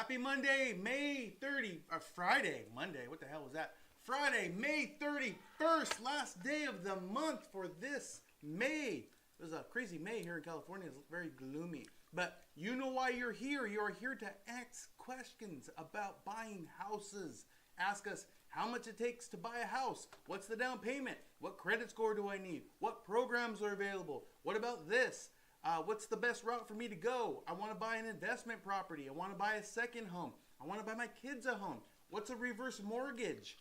Happy Monday, May 30, or Friday, Monday, what the hell was that? Friday, May 31st, last day of the month for this May. It was a crazy May here in California. It's very gloomy. But you know why you're here. You're here to ask questions about buying houses. Ask us how much it takes to buy a house. What's the down payment? What credit score do I need? What programs are available? What about this? What's the best route for me to go? I want to buy an investment property. I want to buy a second home. I want to buy my kids a home. What's a reverse mortgage?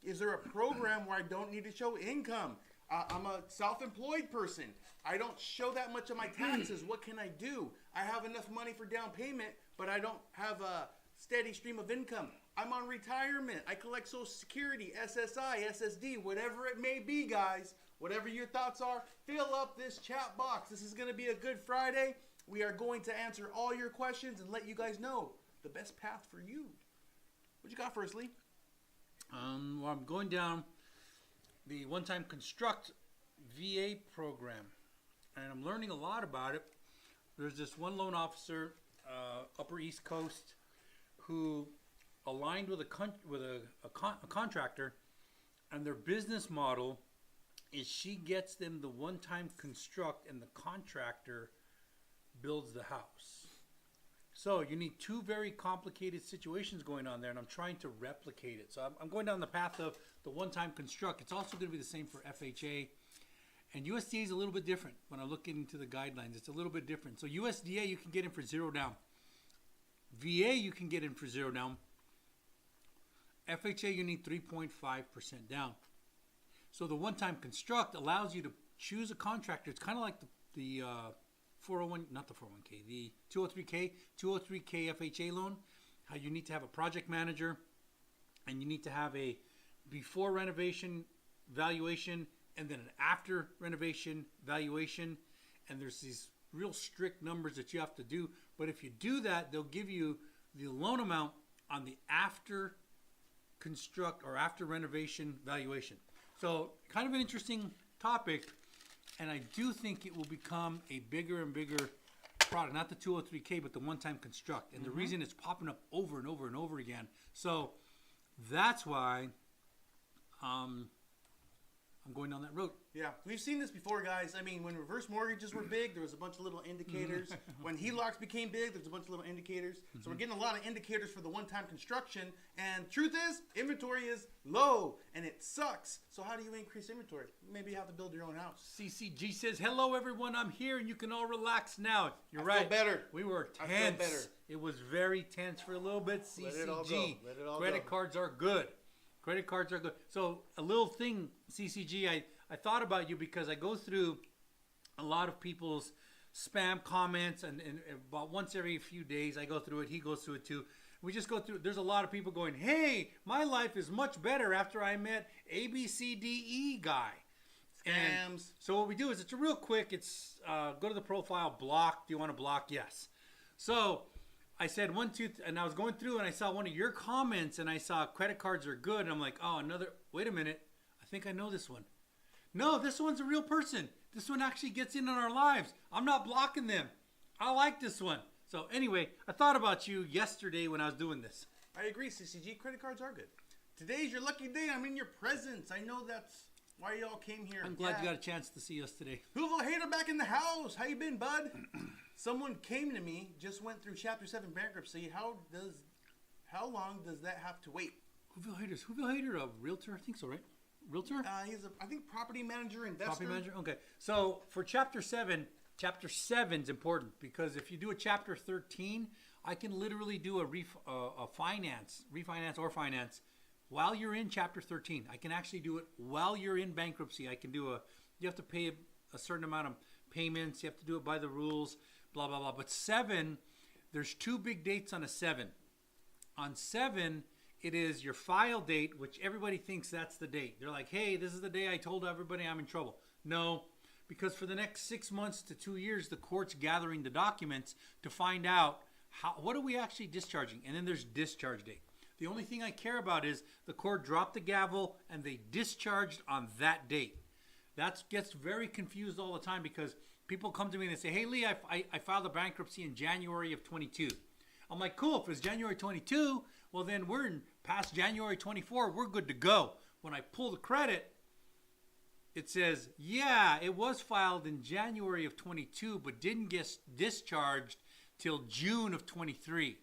Is there a program where I don't need to show income? I'm a self-employed person. I don't show that much of my taxes. What can I do? I have enough money for down payment, but I don't have a steady stream of income. I'm on retirement. I collect Social Security, SSI, SSD, whatever it may be, guys. Whatever your thoughts are, fill up this chat box. This is going to be a good Friday. We are going to answer all your questions and let you guys know the best path for you. What you got for us, Lee? Well, I'm going down the one-time construct VA program, and I'm learning a lot about it. There's this one loan officer, Upper East Coast, who aligned with a contractor, and their business model is she gets them the one-time construct, and the contractor builds the house. So you need two very complicated situations going on there, and I'm trying to replicate it. So I'm going down the path of the one-time construct. It's also going to be the same for FHA. And USDA is a little bit different when I look into the guidelines. It's a little bit different. So USDA, you can get in for zero down. VA, you can get in for zero down. FHA, you need 3.5% down. So the one-time construct allows you to choose a contractor. It's kind of like the 401, not the 401k, the 203k FHA loan. How you need to have a project manager, and you need to have a before renovation valuation, and then an after renovation valuation. And there's these real strict numbers that you have to do. But if you do that, they'll give you the loan amount on the after construct or after renovation valuation. So kind of an interesting topic, and I do think it will become a bigger and bigger product, not the 203k, but the one-time construct. And the reason it's popping up over and over and over again. So that's why I'm going down that road. Yeah, we've seen this before, guys. I mean, when reverse mortgages were big, there was a bunch of little indicators. When HELOCs became big, there's a bunch of little indicators. So we're getting a lot of indicators for the one-time construction. And truth is, inventory is low, and it sucks. So how do you increase inventory? Maybe you have to build your own house. CCG says, hello, everyone. I'm here, and you can all relax now. You're right. I feel better. We were tense. I feel better. It was very tense for a little bit. CCG. Let it all go. Let it all Credit go. cards are good. Credit cards are good. So a little thing, CCG, I thought about you because I go through a lot of people's spam comments, and about once every few days I go through it. He goes through it too. We just go through. There's a lot of people going, hey, my life is much better after I met ABCDE guy. And Scams. so what we do is it's a real quick. It's go to the profile, block. Do you want to block? Yes. So I said 1, 2, and I was going through and I saw one of your comments and I saw credit cards are good. And I'm like, oh, wait a minute. I think I know this one. No, this one's a real person. This one actually gets in on our lives. I'm not blocking them. I like this one. So anyway, I thought about you yesterday when I was doing this. I agree, CCG. Credit cards are good. Today's your lucky day. I'm in your presence. I know that's why y'all came here. I'm glad you got a chance to see us today. Whoville Hater back in the house. How you been, bud? Someone came to me, just went through Chapter 7 bankruptcy. How long does that have to wait? Whoville Hater, a realtor? I think so, right? Realtor? He's I think property manager, investor. Property manager? Okay. So for Chapter 7, Chapter 7 is important because if you do a Chapter 13, I can literally do a refinance or finance while you're in Chapter 13. I can actually do it while you're in bankruptcy. I can do you have to pay a certain amount of payments. You have to do it by the rules, blah, blah, blah. But 7, there's 2 big dates on a 7. On 7, it is your file date, which everybody thinks that's the date. They're like, hey, this is the day I told everybody I'm in trouble. No, because for the next 6 months to 2 years, the court's gathering the documents to find out what are we actually discharging. And then there's discharge date. The only thing I care about is the court dropped the gavel and they discharged on that date. That gets very confused all the time because people come to me and they say, hey, Lee, I filed a bankruptcy in January of 22. I'm like, cool. If it's January 22, well, then we're in past January 24. We're good to go. When I pull the credit, it says, yeah, it was filed in January of 22, but didn't get discharged till June of 23.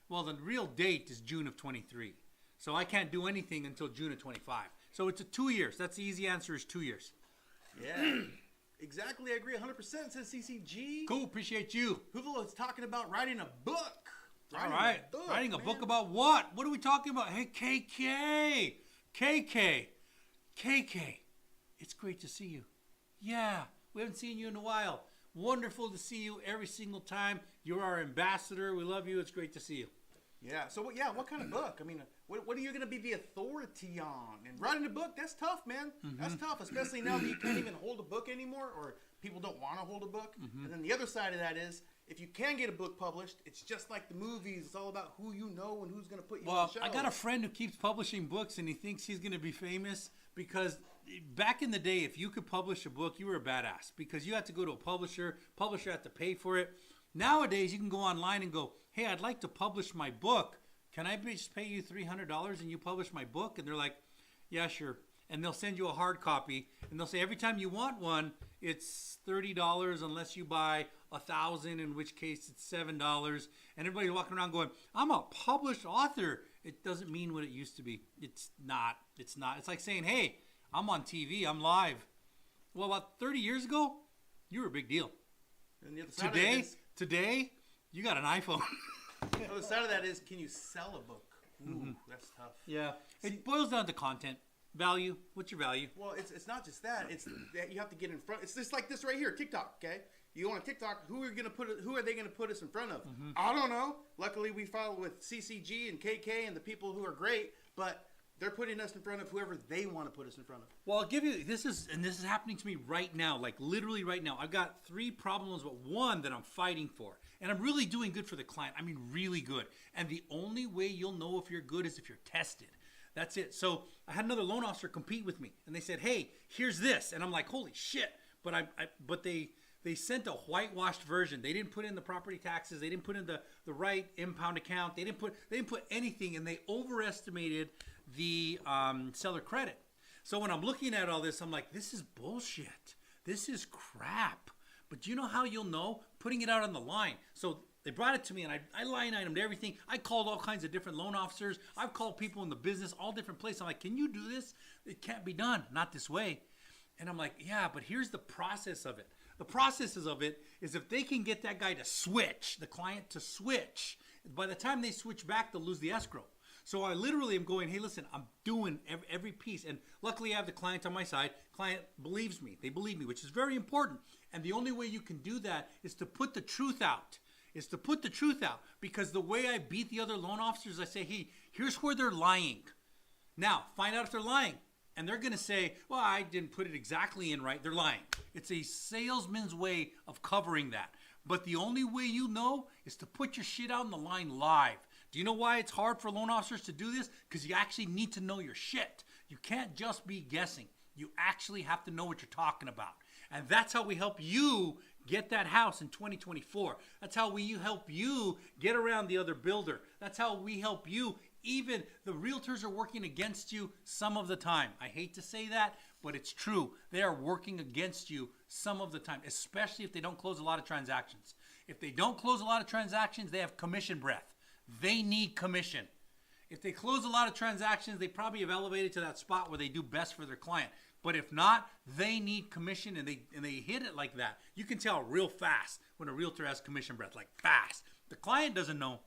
Well, the real date is June of 23. So I can't do anything until June of 25. So it's a 2 years. That's the easy answer is 2 years. Yeah. Exactly, I agree 100%, says CCG. Cool, appreciate you. Huvalo is talking about writing a book. All right, writing a book about what? What are we talking about? Hey, KK, it's great to see you. Yeah, we haven't seen you in a while. Wonderful to see you every single time. You're our ambassador. We love you. It's great to see you. Yeah, so what kind of book? I mean, what are you going to be the authority on? And writing a book, that's tough, man. That's tough, especially now that you can't even hold a book anymore, or people don't want to hold a book. And then the other side of that is, if you can get a book published, it's just like the movies. It's all about who you know and who's going to put you on the show. I got a friend who keeps publishing books, and he thinks he's going to be famous because back in the day, if you could publish a book, you were a badass because you had to go to a publisher. Publisher had to pay for it. Nowadays, you can go online and go, hey, I'd like to publish my book. Can I just pay you $300 and you publish my book? And they're like, yeah, sure. And they'll send you a hard copy. And they'll say every time you want one, it's $30 unless you buy 1,000, in which case it's $7. And everybody's walking around going, I'm a published author. It doesn't mean what it used to be. It's not. It's like saying, hey, I'm on TV. I'm live. Well, about 30 years ago, you were a big deal. And the other side Today, you got an iPhone. The other side of that is, can you sell a book? Ooh, that's tough. Yeah. It boils down to content. Value. What's your value? Well, it's not just that. It's that you have to get in front. It's just like this right here, TikTok, okay? You go on TikTok, who are they going to put us in front of? I don't know. Luckily, we follow with CCG and KK and the people who are great, but they're putting us in front of whoever they want to put us in front of. Well, I'll give you this is happening to me right now, like literally right now. I've got 3 problems, but one that I'm fighting for. And I'm really doing good for the client. I mean, really good. And the only way you'll know if you're good is if you're tested. That's it. So I had another loan officer compete with me, and they said, "Hey, here's this," and I'm like, "Holy shit!" But they sent a whitewashed version. They didn't put in the property taxes. They didn't put in the right impound account. They didn't put anything, and they overestimated the seller credit. So when I'm looking at all this, I'm like, "This is bullshit. This is crap." But you know how you'll know? Putting it out on the line. So they brought it to me, and I line itemed everything. I called all kinds of different loan officers. I've called people in the business, all different places. I'm like, can you do this? It can't be done. Not this way. And I'm like, yeah, but here's the process of it. The processes of it is if they can get that guy to switch, the client to switch, by the time they switch back, they'll lose the escrow. So I literally am going, hey, listen, I'm doing every piece. And luckily I have the client on my side. Client believes me. They believe me, which is very important. And the only way you can do that is to put the truth out. Because the way I beat the other loan officers, I say, hey, here's where they're lying. Now, find out if they're lying. And they're going to say, well, I didn't put it exactly in right. They're lying. It's a salesman's way of covering that. But the only way you know is to put your shit out on the line live. Do you know why it's hard for loan officers to do this? Because you actually need to know your shit. You can't just be guessing. You actually have to know what you're talking about. And that's how we help you get that house in 2024. That's how we help you get around the other builder. That's how we help you. Even the realtors are working against you some of the time. I hate to say that, but it's true. They are working against you some of the time, especially if they don't close a lot of transactions. If they don't close a lot of transactions, they have commission breath. They need commission. If they close a lot of transactions, they probably have elevated to that spot where they do best for their client. But if not, they need commission, and they hit it like that. You can tell real fast when a realtor has commission breath, like fast. The client doesn't know,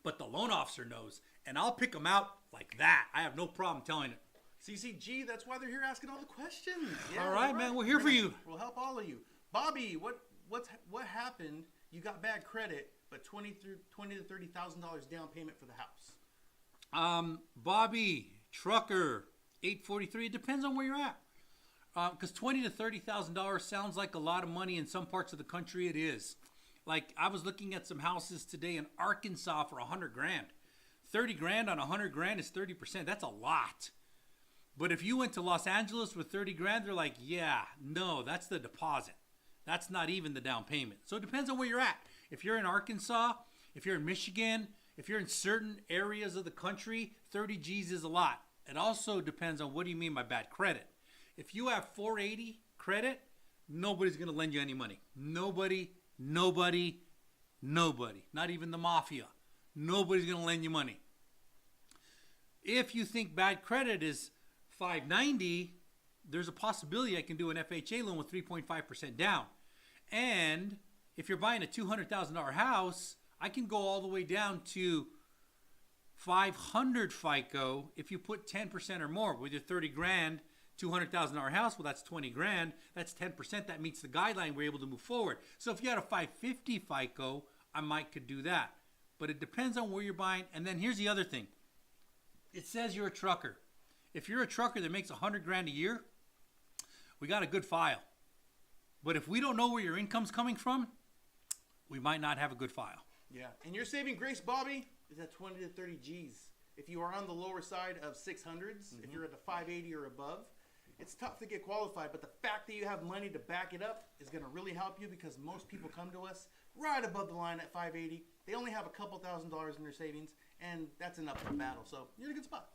but the loan officer knows. And I'll pick them out like that. I have no problem telling it. CCG, that's why they're here asking all the questions. Yeah, all right, man. We're here for you. We'll help all of you. Bobby, what happened? You got bad credit, but $20,000 to $30,000 down payment for the house. Bobby, trucker, 843. It depends on where you're at. Because $20,000 to $30,000 sounds like a lot of money. In some parts of the country, it is. Like I was looking at some houses today in Arkansas for $100,000. 30 grand on 100 grand is 30%. That's a lot. But if you went to Los Angeles with 30 grand, they're like, yeah, no, that's the deposit. That's not even the down payment. So it depends on where you're at. If you're in Arkansas, If you're in Michigan, if you're in certain areas of the country, 30 G's is a lot. It also depends on what do you mean by bad credit. If you have 480 credit, nobody's going to lend you any money. Nobody. Not even the mafia. Nobody's going to lend you money. If you think bad credit is 590, there's a possibility I can do an FHA loan with 3.5% down. And if you're buying a $200,000 house, I can go all the way down to 500 FICO if you put 10% or more with your 30 grand, $200,000 house. Well, that's 20 grand. That's 10%. That meets the guideline. We're able to move forward. So if you had a 550 FICO, I might could do that. But it depends on where you're buying. And then here's the other thing. It says you're a trucker. If you're a trucker that makes 100 grand a year, we got a good file. But if we don't know where your income's coming from, we might not have a good file. Yeah. And your saving grace, Bobby, is at 20 to 30 G's. If you are on the lower side of 600s, if you're at the 580 or above, it's tough to get qualified. But the fact that you have money to back it up is going to really help you, because most people come to us right above the line at 580. They only have a couple $1,000s in their savings, and that's enough for the battle. So you're in a good spot.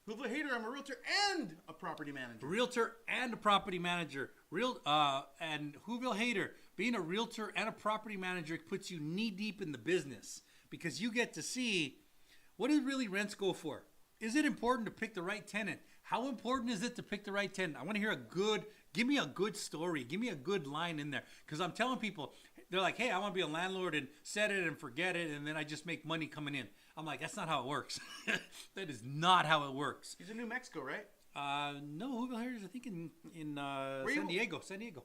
Hoovla Hater, I'm a realtor and a property manager. Realtor and a property manager. And Hoovla Hater, being a realtor and a property manager puts you knee deep in the business, because you get to see what do really rents go for. Is it important to pick the right tenant? How important is it to pick the right tenant? I want to hear give me a good story. Give me a good line in there. Because I'm telling people, they're like, hey, I want to be a landlord and set it and forget it, and then I just make money coming in. I'm like, that's not how it works. That is not how it works. He's in New Mexico, right? No, Hoovla Hater is, I think, in San Diego.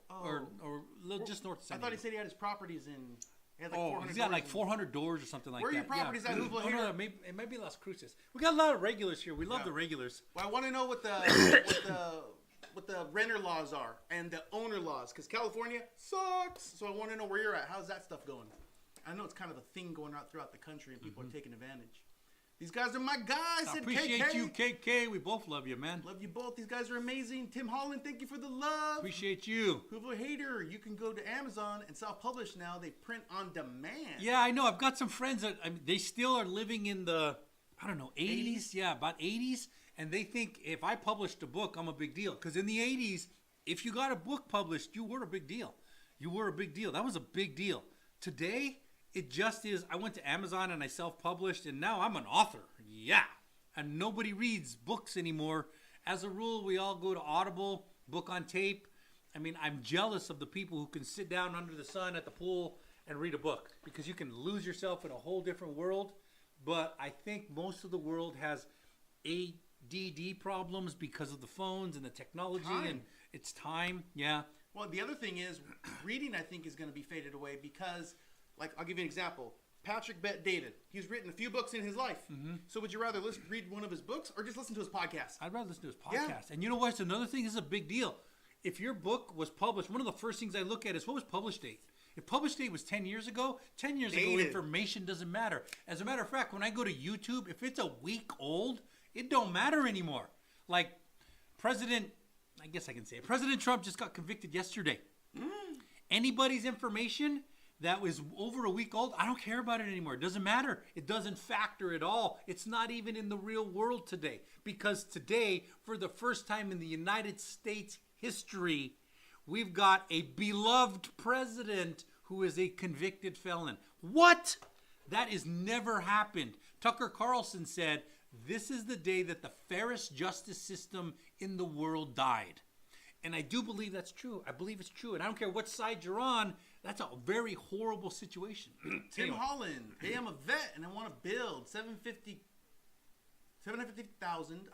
Oh. Or just north of San Diego. I thought he said he had his properties in... He had like 400 he's got like 400 doors or something like that. Where are your properties at, Hoovla Hater? No, it might be Las Cruces. We got a lot of regulars here. We love the regulars. Well, I want to know what the renter laws are and the owner laws, because California sucks. So I want to know where you're at. How's that stuff going? I know it's kind of a thing going out throughout the country, and people are taking advantage. These guys are my guys. I appreciate you, KK. We both love you, man. Love you both. These guys are amazing. Tim Holland, thank you for the love. Appreciate you. Hoovla Hater, you can go to Amazon and self-publish now. They print on demand. Yeah, I know. I've got some friends that they still are living in the, 80s. Yeah, about 80s. And they think if I published a book, I'm a big deal. Because in the 80s, if you got a book published, you were a big deal. You were a big deal. That was a big deal. Today, it just is. I went to Amazon and I self-published, and now I'm an author. Yeah. And nobody reads books anymore. As a rule, we all go to Audible, book on tape. I mean, I'm jealous of the people who can sit down under the sun at the pool and read a book, because you can lose yourself in a whole different world. But I think most of the world has ADD problems because of the phones and the technology, and it's time. Yeah. Well, the other thing is, reading, I think, is going to be faded away because, like, I'll give you an example. Patrick Bet-David. He's written a few books in his life. Mm-hmm. So would you rather read one of his books or just listen to his podcast? I'd rather listen to his podcast. Yeah. And you know what? It's another thing. This is a big deal. If your book was published, one of the first things I look at is what was publish date. If publish date was 10 years ago, 10 years ago, information doesn't matter. As a matter of fact, when I go to YouTube, if it's a week old, it don't matter anymore. Like President Trump just got convicted yesterday. Anybody's information that was over a week old, I don't care about it anymore. It doesn't matter. It doesn't factor at all. It's not even in the real world today. Because today, for the first time in the United States history, we've got a beloved president who is a convicted felon. What? That has never happened. Tucker Carlson said, this is the day that the fairest justice system in the world died. And I do believe that's true. I believe it's true. And I don't care what side you're on, that's a very horrible situation. Tim Holland, hey, I'm a vet and I want to build $750,000.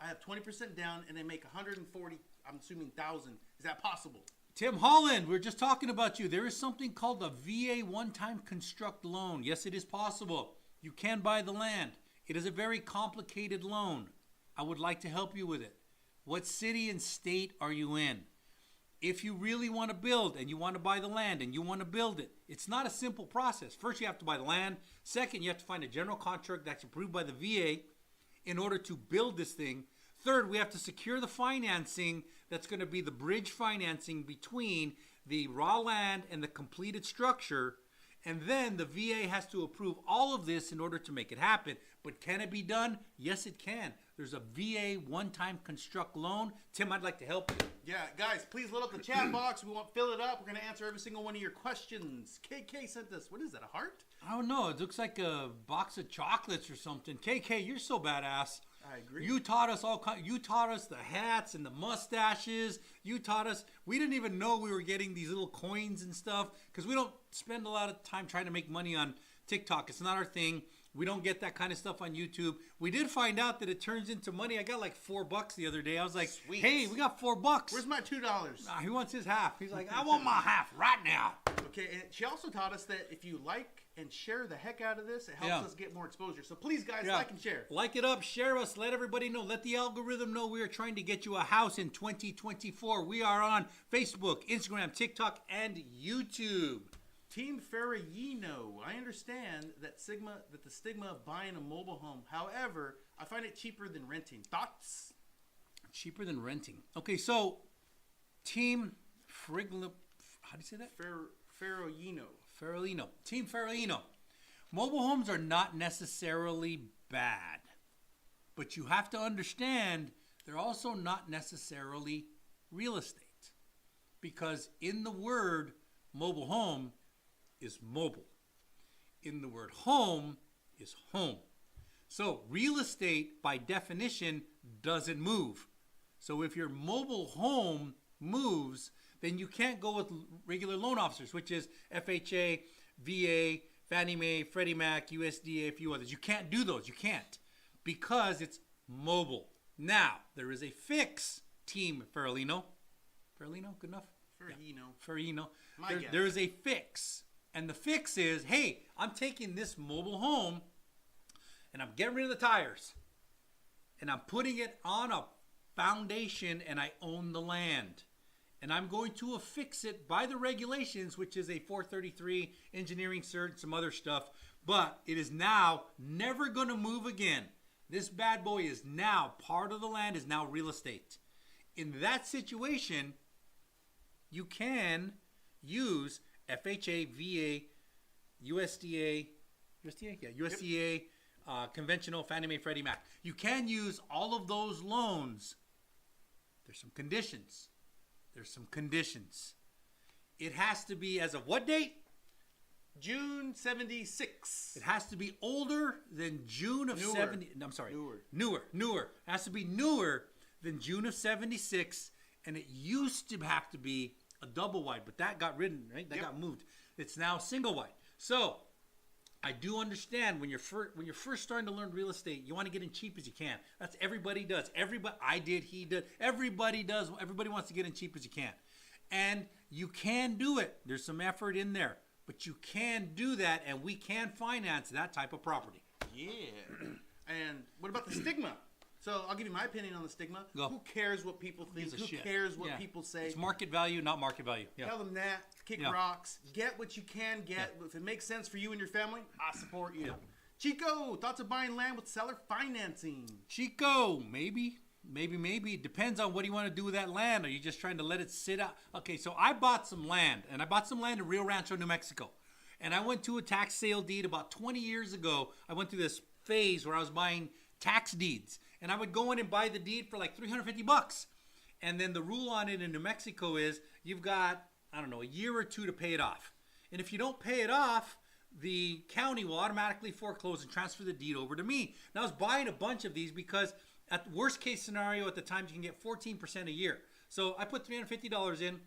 I have 20% down and I make 140, I'm assuming, thousand. Is that possible? Tim Holland, we're just talking about you. There is something called a VA one-time construct loan. Yes, it is possible. You can buy the land. It is a very complicated loan. I would like to help you with it. What city and state are you in? If you really want to build and you want to buy the land and you want to build it, it's not a simple process. First, you have to buy the land. Second, you have to find a general contract that's approved by the VA in order to build this thing. Third, we have to secure the financing that's going to be the bridge financing between the raw land and the completed structure. And then the VA has to approve all of this in order to make it happen. But can it be done? Yes, it can. There's a VA one-time construct loan. Tim, I'd like to help you. Yeah, guys, please load up the chat box. We won't fill it up. We're going to answer every single one of your questions. KK sent us, what is that, a heart? I don't know. It looks like a box of chocolates or something. KK, you're so badass. I agree. You taught us you taught us the hats and the mustaches. You taught us. We didn't even know we were getting these little coins and stuff because we don't spend a lot of time trying to make money on TikTok. It's not our thing. We don't get that kind of stuff on YouTube. We did find out that it turns into money. I got like $4 the other day. I was like, Sweet. hey, we got $4. Where's my $2? Nah, he wants his half. He's like, I want my half right now. Okay, and she also taught us that if you like and share the heck out of this, it helps us get more exposure. So please, guys, like and share. Like it up, share us, let everybody know. Let the algorithm know we are trying to get you a house in 2024. We are on Facebook, Instagram, TikTok, and YouTube. Team Ferragino, I understand that the stigma of buying a mobile home. However, I find it cheaper than renting. Thoughts? Cheaper than renting. Okay, so Team Frigla, how do you say that? Ferragino. Team Ferragino. Mobile homes are not necessarily bad, but you have to understand they're also not necessarily real estate, because in the word mobile home is mobile. In the word home is home. So real estate by definition doesn't move. So if your mobile home moves, then you can't go with regular loan officers, which is FHA, VA, Fannie Mae, Freddie Mac, USDA, a few others. You can't do those. You can't, because it's mobile. Now, there is a fix, Team Ferragino. Ferragino, good enough? Ferragino. There is a fix. And the fix is, hey, I'm taking this mobile home and I'm getting rid of the tires. And I'm putting it on a foundation and I own the land. And I'm going to affix it by the regulations, which is a 433 engineering cert, some other stuff. But it is now never going to move again. This bad boy is now part of the land, is now real estate. In that situation, you can use FHA, VA, USDA, USDA, conventional Fannie Mae, Freddie Mac. You can use all of those loans. There's some conditions. It has to be as of what date? June 76. It has to be older than June of 70. I'm sorry. Newer. It has to be newer than June of 76. And it used to have to be a double wide, but that got ridden, right? That got moved. It's now single wide. So I do understand when you're first starting to learn real estate, you want to get in cheap as you can. That's everybody does. I did, he did. Everybody does. Everybody wants to get in cheap as you can. And you can do it. There's some effort in there, but you can do that, and we can finance that type of property. Yeah. And what about the stigma? So I'll give you my opinion on the stigma. Go. Who cares what people think? Who cares what people say? It's market value, not market value. Yeah. Tell them that. Kick rocks. Get what you can get. If it makes sense for you and your family, I support you. Chico, thoughts of buying land with seller financing? Chico, maybe. It depends on what you want to do with that land. Are you just trying to let it sit out? Okay, so I bought some land, and I bought some land in Rio Rancho, New Mexico. And I went to a tax sale deed about 20 years ago. I went through this phase where I was buying tax deeds. And I would go in and buy the deed for like $350. And then the rule on it in New Mexico is you've got, I don't know, a year or two to pay it off. And if you don't pay it off, the county will automatically foreclose and transfer the deed over to me. And I was buying a bunch of these because at the worst case scenario at the time, you can get 14% a year. So I put $350 in,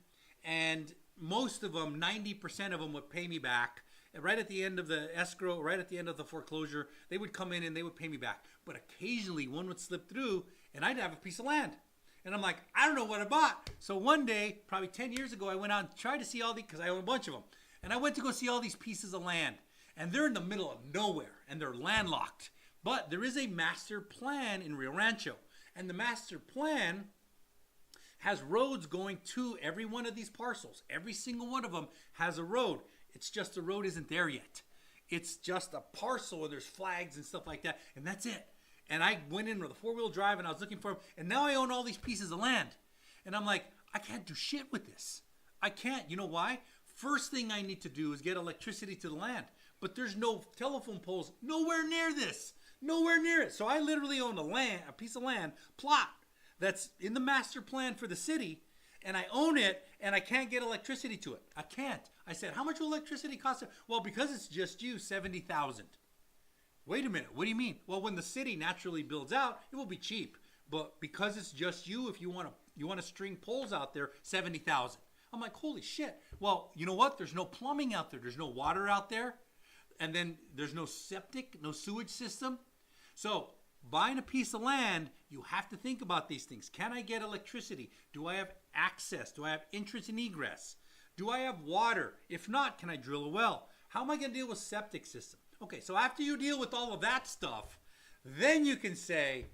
and most of them, 90% of them would pay me back. And right at the end of the escrow, right at the end of the foreclosure, they would come in and they would pay me back. But occasionally one would slip through and I'd have a piece of land. And I'm like, I don't know what I bought. So one day, probably 10 years ago, I went out and tried to see all these, because I own a bunch of them. And I went to go see all these pieces of land. And they're in the middle of nowhere and they're landlocked. But there is a master plan in Rio Rancho. And the master plan has roads going to every one of these parcels. Every single one of them has a road. It's just the road isn't there yet. It's just a parcel and there's flags and stuff like that. And that's it. And I went in with a 4-wheel drive and I was looking for them. And now I own all these pieces of land. And I'm like, I can't do shit with this. I can't. You know why? First thing I need to do is get electricity to the land. But there's no telephone poles nowhere near this. Nowhere near it. So I literally own a piece of land, plot, that's in the master plan for the city, and I own it, and I can't get electricity to it. I can't. I said, how much will electricity cost? Well, because it's just you, $70,000. Wait a minute. What do you mean? Well, when the city naturally builds out, it will be cheap. But because it's just you, if you want to string poles out there, $70,000. I'm like, holy shit. Well, you know what? There's no plumbing out there. There's no water out there. And then there's no septic, no sewage system. So buying a piece of land, you have to think about these things. Can I get electricity? Do I have access? Do I have entrance and egress? Do I have water? If not, can I drill a well? How am I going to deal with septic system? Okay, so after you deal with all of that stuff, then you can say,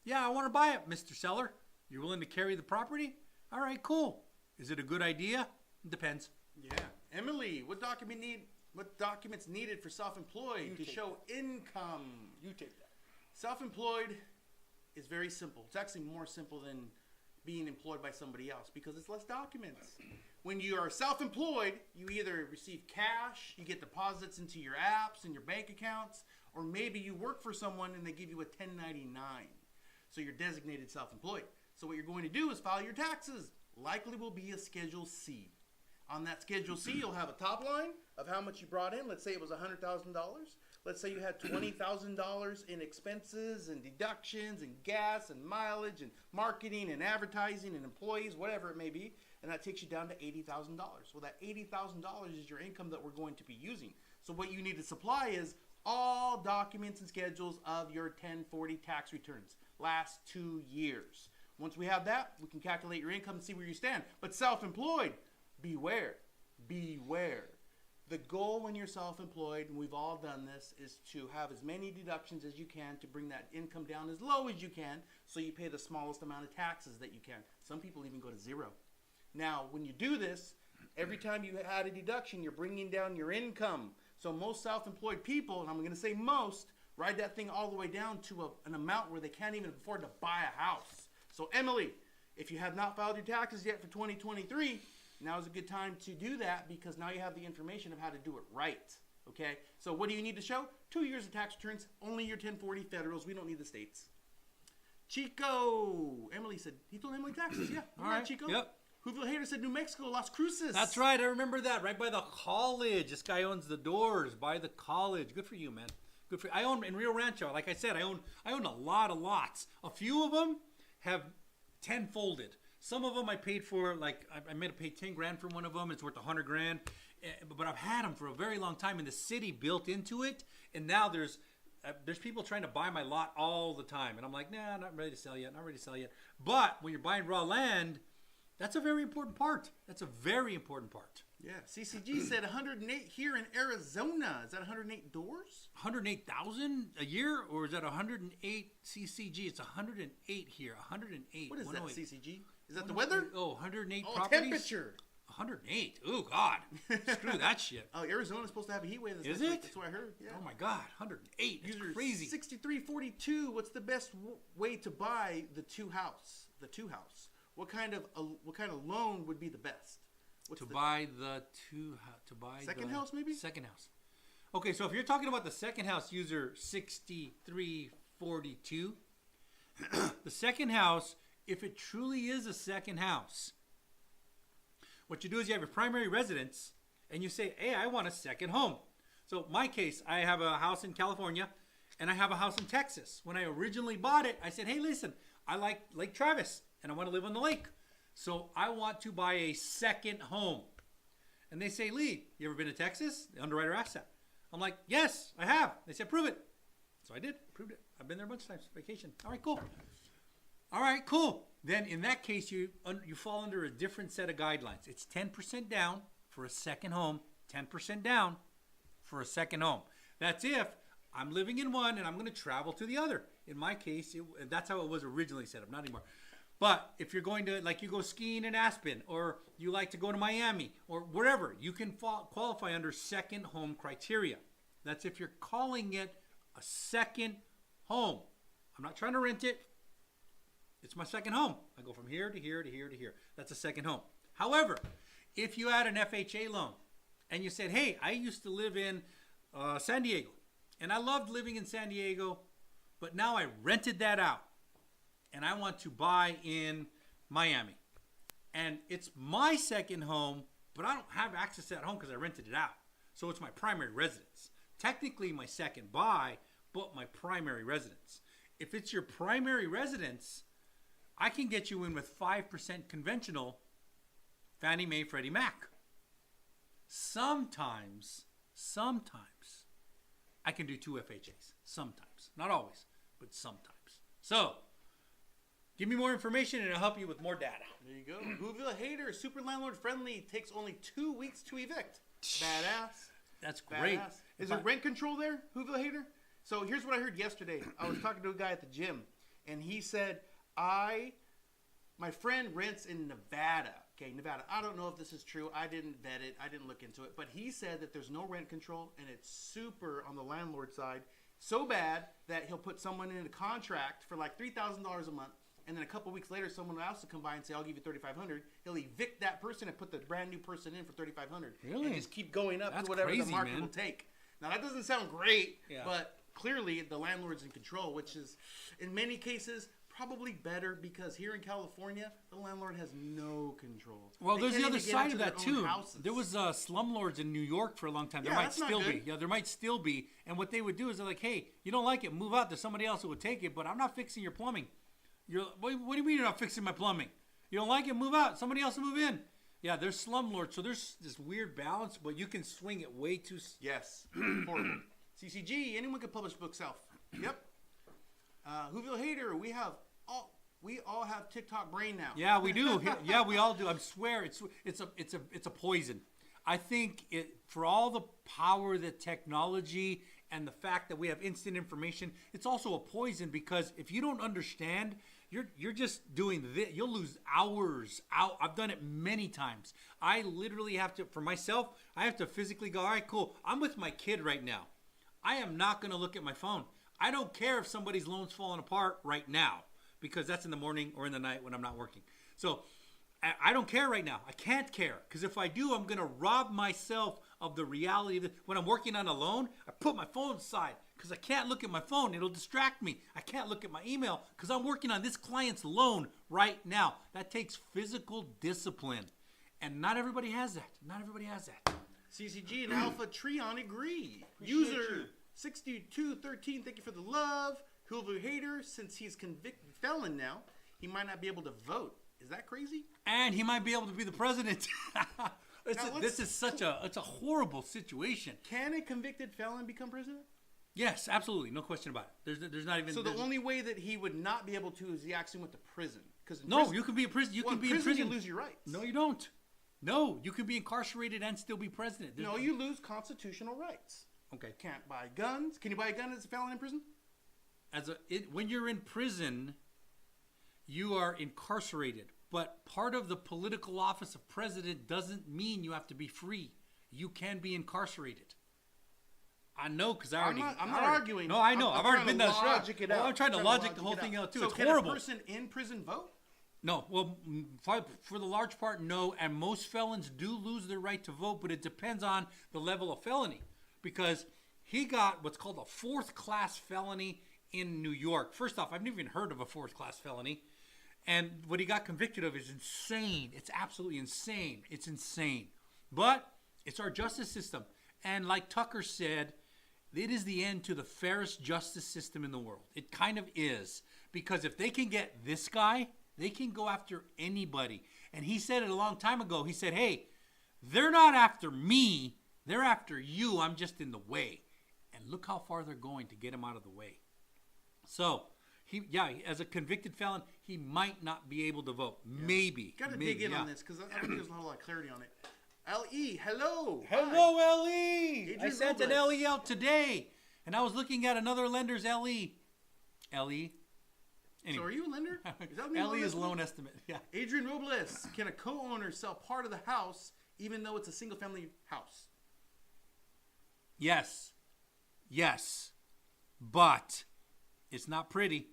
yeah, I want to buy it, Mr. Seller. You're willing to carry the property? All right, cool. Is it a good idea? It depends. Yeah. Emily, what documents needed for self-employed to show income? You take that. Self-employed is very simple. It's actually more simple than being employed by somebody else because it's less documents. When you are self-employed, you either receive cash, you get deposits into your apps and your bank accounts, or maybe you work for someone and they give you a 1099. So you're designated self-employed. So what you're going to do is file your taxes. Likely will be a Schedule C. On that Schedule C, you'll have a top line of how much you brought in. Let's say it was $100,000. Let's say you had $20,000 in expenses and deductions and gas and mileage and marketing and advertising and employees, whatever it may be. And that takes you down to $80,000. Well, that $80,000 is your income that we're going to be using. So what you need to supply is all documents and schedules of your 1040 tax returns. Last 2 years. Once we have that, we can calculate your income and see where you stand. But self-employed, beware. Beware. The goal when you're self-employed, and we've all done this, is to have as many deductions as you can to bring that income down as low as you can so you pay the smallest amount of taxes that you can. Some people even go to zero. Now, when you do this, every time you add a deduction, you're bringing down your income. So most self-employed people, and I'm going to say most, ride that thing all the way down to an amount where they can't even afford to buy a house. So Emily, if you have not filed your taxes yet for 2023, now is a good time to do that because now you have the information of how to do it right. Okay? So what do you need to show? 2 years of tax returns, only your 1040 federals. We don't need the states. Chico. Emily said, he told Emily taxes. Yeah. All right, Chico. Yep. Whoville Hater said New Mexico, Las Cruces. That's right. I remember that. Right by the college. This guy owns the doors by the college. Good for you, man. Good for you. I own in Rio Rancho. Like I said, I own a lot of lots. A few of them have 10-folded. Some of them I paid for, like I made a pay 10 grand for one of them. It's worth 100 grand. But I've had them for a very long time, and the city built into it. And now there's people trying to buy my lot all the time, and I'm like, nah, not ready to sell yet. Not ready to sell yet. But when you're buying raw land, that's a very important part. That's a very important part. Yeah. CCG said 108 here in Arizona. Is that 108 doors? 108,000 a year, or is that 108 CCG? It's 108 here. 108. What is that, CCG? Is that the weather? Oh, 108 properties? Temperature. 108. Oh, God. Screw that shit. Oh, Arizona's supposed to have a heat wave this week. Is it? That's what I heard. Yeah. Oh, my God. 108. That's User crazy. 6342. What's the best way to buy the two house? The two house. What kind of loan would be the best? Buy the second house, maybe? Second house. Okay, so if you're talking about the second house, user 6342, the second house, if it truly is a second house, what you do is you have your primary residence and you say, hey, I want a second home. So my case, I have a house in California and I have a house in Texas. When I originally bought it, I said, hey, listen, I like Lake Travis and I want to live on the lake. So I want to buy a second home. And they say, Lee, you ever been to Texas? The underwriter asked that. I'm like, yes, I have. They said, prove it. So I did, proved it. I've been there a bunch of times, vacation. All right, cool. All right, cool. Then in that case, you fall under a different set of guidelines. It's 10% down for a second home, 10% down for a second home. That's if I'm living in one and I'm going to travel to the other. In my case, that's how it was originally set up, not anymore. But if you're going to, like you go skiing in Aspen, or you like to go to Miami, or wherever, you can qualify under second home criteria. That's if you're calling it a second home. I'm not trying to rent it. It's my second home. I go from here to here to here to here. That's a second home. However, If you had an FHA loan and you said, hey, I used to live in San Diego and I loved living in San Diego, but now I rented that out and I want to buy in Miami. And it's my second home, but I don't have access to that home because I rented it out. So it's my primary residence. Technically my second buy, but my primary residence. If it's your primary residence, I can get you in with 5% conventional Fannie Mae, Freddie Mac. Sometimes, I can do 2 FHAs. Sometimes. Not always, but sometimes. So, give me more information and it'll help you with more data. There you go. Whoville Hater, super landlord friendly, takes only 2 weeks to evict. Badass. That's great. Badass. Is there rent control there, Whoville Hater? So here's what I heard yesterday. I was talking to a guy at the gym, and he said, my friend rents in Nevada. Okay, Nevada. I don't know if this is true. I didn't vet it. I didn't look into it. But he said that there's no rent control, and it's super on the landlord side. So bad that he'll put someone in a contract for like $3,000 a month, and then a couple weeks later, someone else will come by and say, I'll give you $3,500. He'll evict that person and put the brand new person in for $3,500. Really? And just keep going up That's to whatever crazy, the market man. will take. Now, that doesn't sound great, Yeah. but clearly the landlord's in control, which is, in many cases, probably better because here in California, the landlord has no control. Well, They there's the can't other even get side into of that their own too. houses. There was slumlords in New York for a long time. There Yeah, might that's not still be. good. Yeah, there might still be. And what they would do is they're like, hey, you don't like it, move out. There's somebody else who would take it, but I'm not fixing your plumbing. What do you mean you're not fixing my plumbing? You don't like it, move out. Somebody else will move in. Yeah, there's slumlords. So there's this weird balance, but you can swing it way too. Yes. Horrible. CCG, anyone can publish book self. Yep. Whoville Hater, we all have TikTok brain now. Yeah, we do. Yeah, we all do. I swear, it's a poison. I think for all the power that technology and the fact that we have instant information, it's also a poison because if you don't understand, you're just doing this. You'll lose hours out. I've done it many times. I literally have to, for myself, I have to physically go, all right, cool. I'm with my kid right now. I am not going to look at my phone. I don't care if somebody's loan's falling apart right now because that's in the morning or in the night when I'm not working. So I don't care right now. I can't care because if I do, I'm going to rob myself of the reality of it. When I'm working on a loan, I put my phone aside because I can't look at my phone. It'll distract me. I can't look at my email because I'm working on this client's loan right now. That takes physical discipline. And not everybody has that. Not everybody has that. CCG and Alpha Treon agree. Appreciate User you. 6213, thank you for the love. Whoville Hater, since he's convicted felon now, he might not be able to vote. Is that crazy? And he might be able to be the president. This is it's a horrible situation. Can a convicted felon become president? Yes, absolutely, no question about it. There's not even. So the only way that he would not be able to is he actually went to prison. Because you can be in prison. You can be in prison. You lose your rights. No, you don't. No, you can be incarcerated and still be president. No, you lose constitutional rights. Okay. Can't buy guns. Can you buy a gun as a felon in prison? When you're in prison, you are incarcerated. But part of the political office of president doesn't mean you have to be free. You can be incarcerated. I know because I'm not arguing. No, I know. I've already been down that logic it out. I'm trying to logic the whole thing out too. So it's can horrible. a person in prison vote? No, well, for the large part, no. And most felons do lose their right to vote, but it depends on the level of felony. Because he got what's called a fourth-class felony in New York. First off, I've never even heard of a fourth-class felony. And what he got convicted of is insane. It's absolutely insane. It's insane. But it's our justice system. And like Tucker said, it is the end to the fairest justice system in the world. It kind of is. Because if they can get this guy, they can go after anybody. And he said it a long time ago. He said, hey, they're not after me. They're after you. I'm just in the way. And look how far they're going to get him out of the way. So, as a convicted felon, he might not be able to vote. Yeah. Maybe. Got to dig in on this because I think there's not a lot of clarity on it. L.E., hello. Hello, L.E. I sent Robles. an L.E. out today. And I was looking at another lender's L.E. L.E. Anyway. So are you a lender? Is that LE is loan estimate. Yeah. Adrian Robles, can a co-owner sell part of the house even though it's a single-family house? Yes. Yes. But it's not pretty.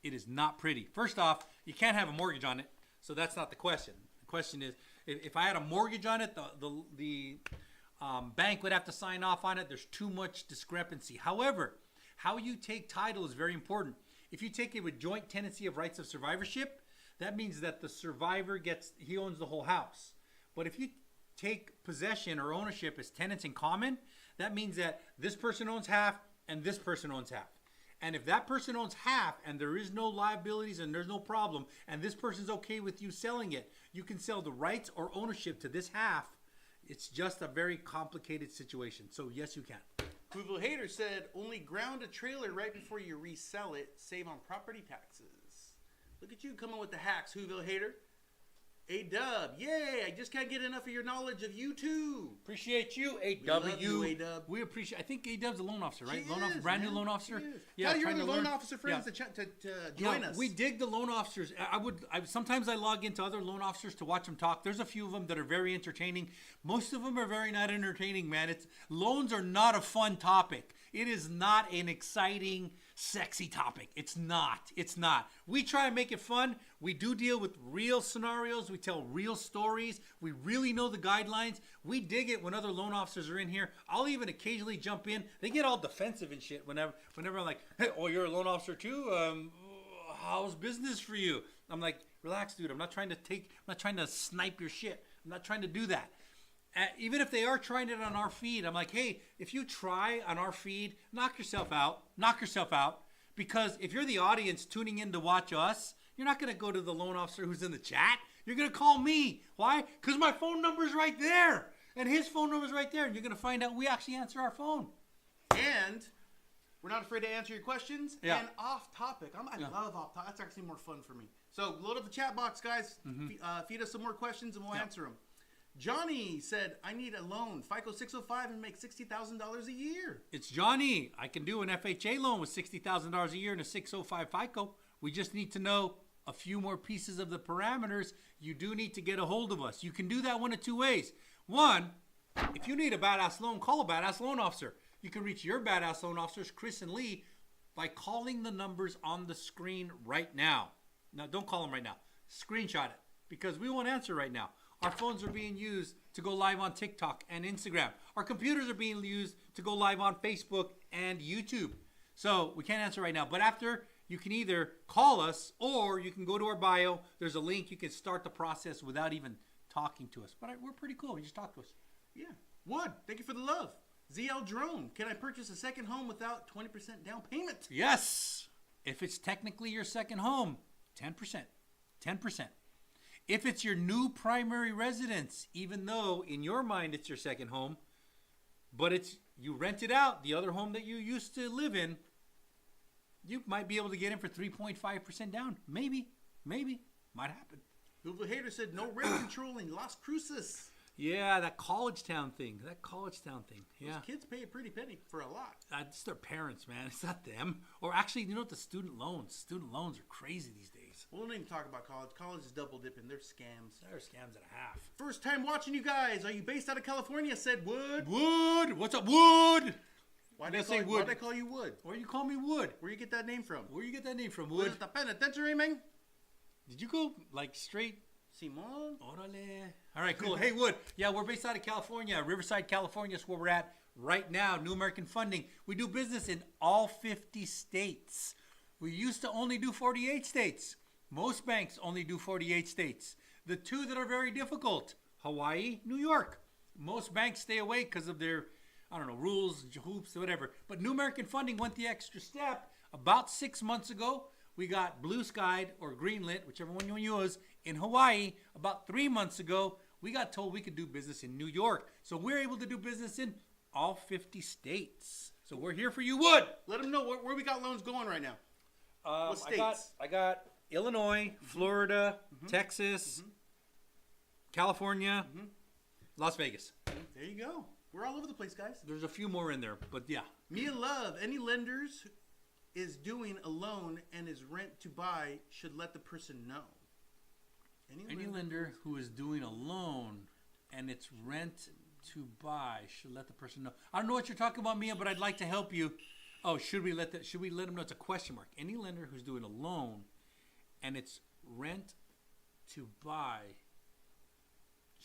It is not pretty. First off, you can't have a mortgage on it, so that's not the question. The question is, If I had a mortgage on it, the bank would have to sign off on it. There's too much discrepancy. However, how you take title is very important. If you take it with joint tenancy of rights of survivorship, that means that the survivor he owns the whole house. But if you take possession or ownership as tenants in common, that means that this person owns half and this person owns half. And if that person owns half and there is no liabilities and there's no problem, and this person's okay with you selling it, you can sell the rights or ownership to this half. It's just a very complicated situation. So yes, you can. Whoville Hater said, only ground a trailer right before you resell it. Save on property taxes. Look at you coming with the hacks, Whoville Hater. A-Dub, yay! I just can't get enough of your knowledge of you too. Appreciate you, A-W. love you, A-Dub. We appreciate. I think A-Dub's a loan officer, right? She Loan officer, is, brand new man. loan officer. Yeah, tell your other loan officer friends to join us. We dig the loan officers. Sometimes I log into other loan officers to watch them talk. There's a few of them that are very entertaining. Most of them are very not entertaining, man. Loans are not a fun topic. It is not an exciting, sexy topic. It's not. It's not. We try and make it fun. We do deal with real scenarios. We tell real stories. We really know the guidelines. We dig it when other loan officers are in here. I'll even occasionally jump in. They get all defensive and shit whenever I'm like, hey, oh, you're a loan officer too? How's business for you? I'm like, relax, dude. I'm not trying to snipe your shit. I'm not trying to do that. Even if they are trying it on our feed, I'm like, hey, if you try on our feed, knock yourself out. Knock yourself out. Because if you're the audience tuning in to watch us, you're not going to go to the loan officer who's in the chat. You're going to call me. Why? Because my phone number's right there. And his phone number's right there. And you're going to find out we actually answer our phone. And we're not afraid to answer your questions. Yeah. And off topic. I love off topic. That's actually more fun for me. So load up the chat box, guys. Feed us some more questions and we'll answer them. Johnny said, I need a loan. FICO 605 and make $60,000 a year. It's Johnny. I can do an FHA loan with $60,000 a year and a 605 FICO. We just need to know a few more pieces of the parameters. You do need to get a hold of us. You can do that one of two ways. One, if you need a badass loan, call a badass loan officer. You can reach your badass loan officers, Chris and Lee, by calling the numbers on the screen right now. Now, don't call them right now. Screenshot it because we won't answer right now. Our phones are being used to go live on TikTok and Instagram. Our computers are being used to go live on Facebook and YouTube. So we can't answer right now. But after, you can either call us or you can go to our bio. There's a link. You can start the process without even talking to us. But we're pretty cool. You just talk to us. Yeah. Wood, thank you for the love. ZL Drone, can I purchase a second home without 20% down payment? Yes. If it's technically your second home, 10%. 10%. If it's your new primary residence, even though in your mind it's your second home, but you rent it out, the other home that you used to live in, you might be able to get in for 3.5% down. Maybe. Might happen. Whoville Hater said no rent control in Las Cruces. Yeah, that college town thing. Yeah. Those kids pay a pretty penny for a lot. It's their parents, man. It's not them. Or actually, you know what? The student loans. Student loans are crazy these days. We won't even talk about college. College is double dipping. They're scams. They're scams and a half. First time watching you guys. Are you based out of California? Said Wood. Wood. What's up, Wood? Why'd I call you Wood? Or you call me Wood? Where you get that name from? Wood? What is the penitentiary, man? Did you go like straight? Simon? Orale. All right, cool. Hey, Wood. Yeah, we're based out of California. Riverside, California is where we're at right now. New American Funding. We do business in all 50 states. We used to only do 48 states. Most banks only do 48 states. The two that are very difficult, Hawaii, New York. Most banks stay away because of their, rules, hoops, whatever. But New American Funding went the extra step. About 6 months ago, we got blue skied or greenlit, whichever one you use, in Hawaii. About 3 months ago, we got told we could do business in New York. So we're able to do business in all 50 states. So we're here for you, Wood. Let them know where we got loans going right now. What states? I got Illinois, Florida, Texas, California, Las Vegas. There you go. We're all over the place, guys. There's a few more in there, but yeah. Mia Love, any lenders is doing a loan and is rent to buy should let the person know. Any lender who is doing a loan and it's rent to buy should let the person know. I don't know what you're talking about, Mia, but I'd like to help you. Oh, should we let them know? It's a question mark. Any lender who's doing a loan and it's rent to buy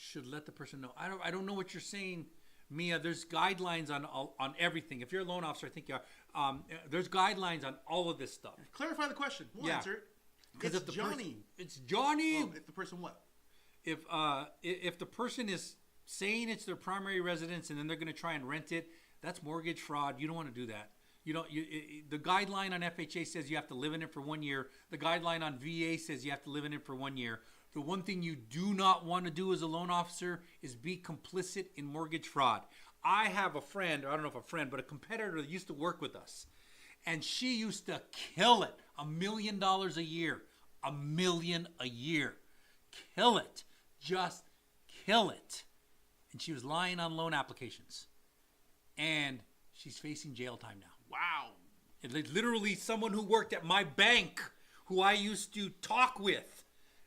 should let the person know. I don't know what you're saying, Mia. There's guidelines on everything. If you're a loan officer, I think you are. There's guidelines on all of this stuff. Clarify the question. We'll answer it. Because It's Johnny. It's Johnny. Well, if the person what? If the person is saying it's their primary residence and then they're going to try and rent it, that's mortgage fraud. You don't want to do that. The guideline on FHA says you have to live in it for 1 year. The guideline on VA says you have to live in it for 1 year. The one thing you do not want to do as a loan officer is be complicit in mortgage fraud. I have a friend, or I don't know if a friend, but a competitor that used to work with us. And she used to kill it. $1 million a year. $1 million a year. Kill it. Just kill it. And she was lying on loan applications. And she's facing jail time now. Wow. It's literally someone who worked at my bank who I used to talk with.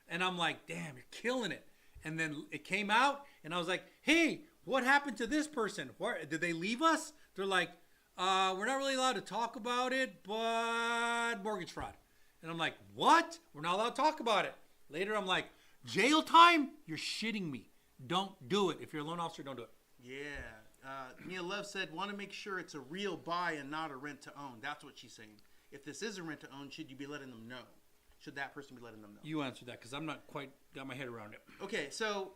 And I'm like, damn, you're killing it. And then it came out and I was like, hey, what happened to this person? Did they leave us? They're like, we're not really allowed to talk about it, but mortgage fraud. And I'm like, what? We're not allowed to talk about it. Later, I'm like, jail time? You're shitting me. Don't do it. If you're a loan officer, don't do it. Yeah. Mia Love said, want to make sure it's a real buy and not a rent to own. That's what she's saying. If this is a rent to own, should you be letting them know? Should that person be letting them know? You answer that because I'm not quite got my head around it. Okay, so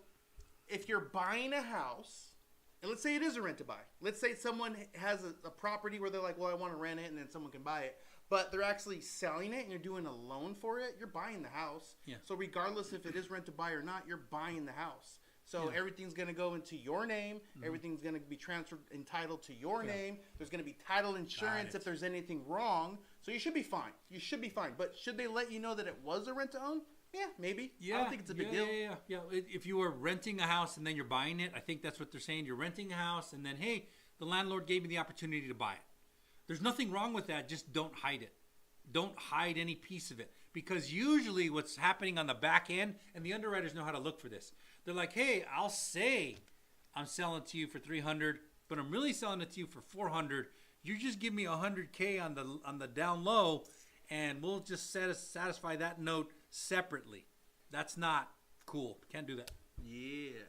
if you're buying a house, and let's say it is a rent to buy. Let's say someone has a property where they're like, well, I want to rent it, and then someone can buy it. But they're actually selling it, and you're doing a loan for it. You're buying the house. Yeah. So regardless if it is rent to buy or not, you're buying the house. So Yeah. everything's going to go into your name. Mm-hmm. Everything's going to be transferred, entitled to your name. There's going to be title insurance if there's anything wrong. So you should be fine. You should be fine. But should they let you know that it was a rent to own? Yeah, maybe. Yeah, I don't think it's a big deal. Yeah. If you were renting a house and then you're buying it, I think that's what they're saying. You're renting a house and then, hey, the landlord gave me the opportunity to buy it. There's nothing wrong with that. Just don't hide it. Don't hide any piece of it. Because usually what's happening on the back end, and the underwriters know how to look for this. They're like, hey, I'll say I'm selling it to you for $300, but I'm really selling it to you for $400. You just give me $100K on the down low, and we'll just satisfy that note separately. That's not cool. Can't do that. Yeah.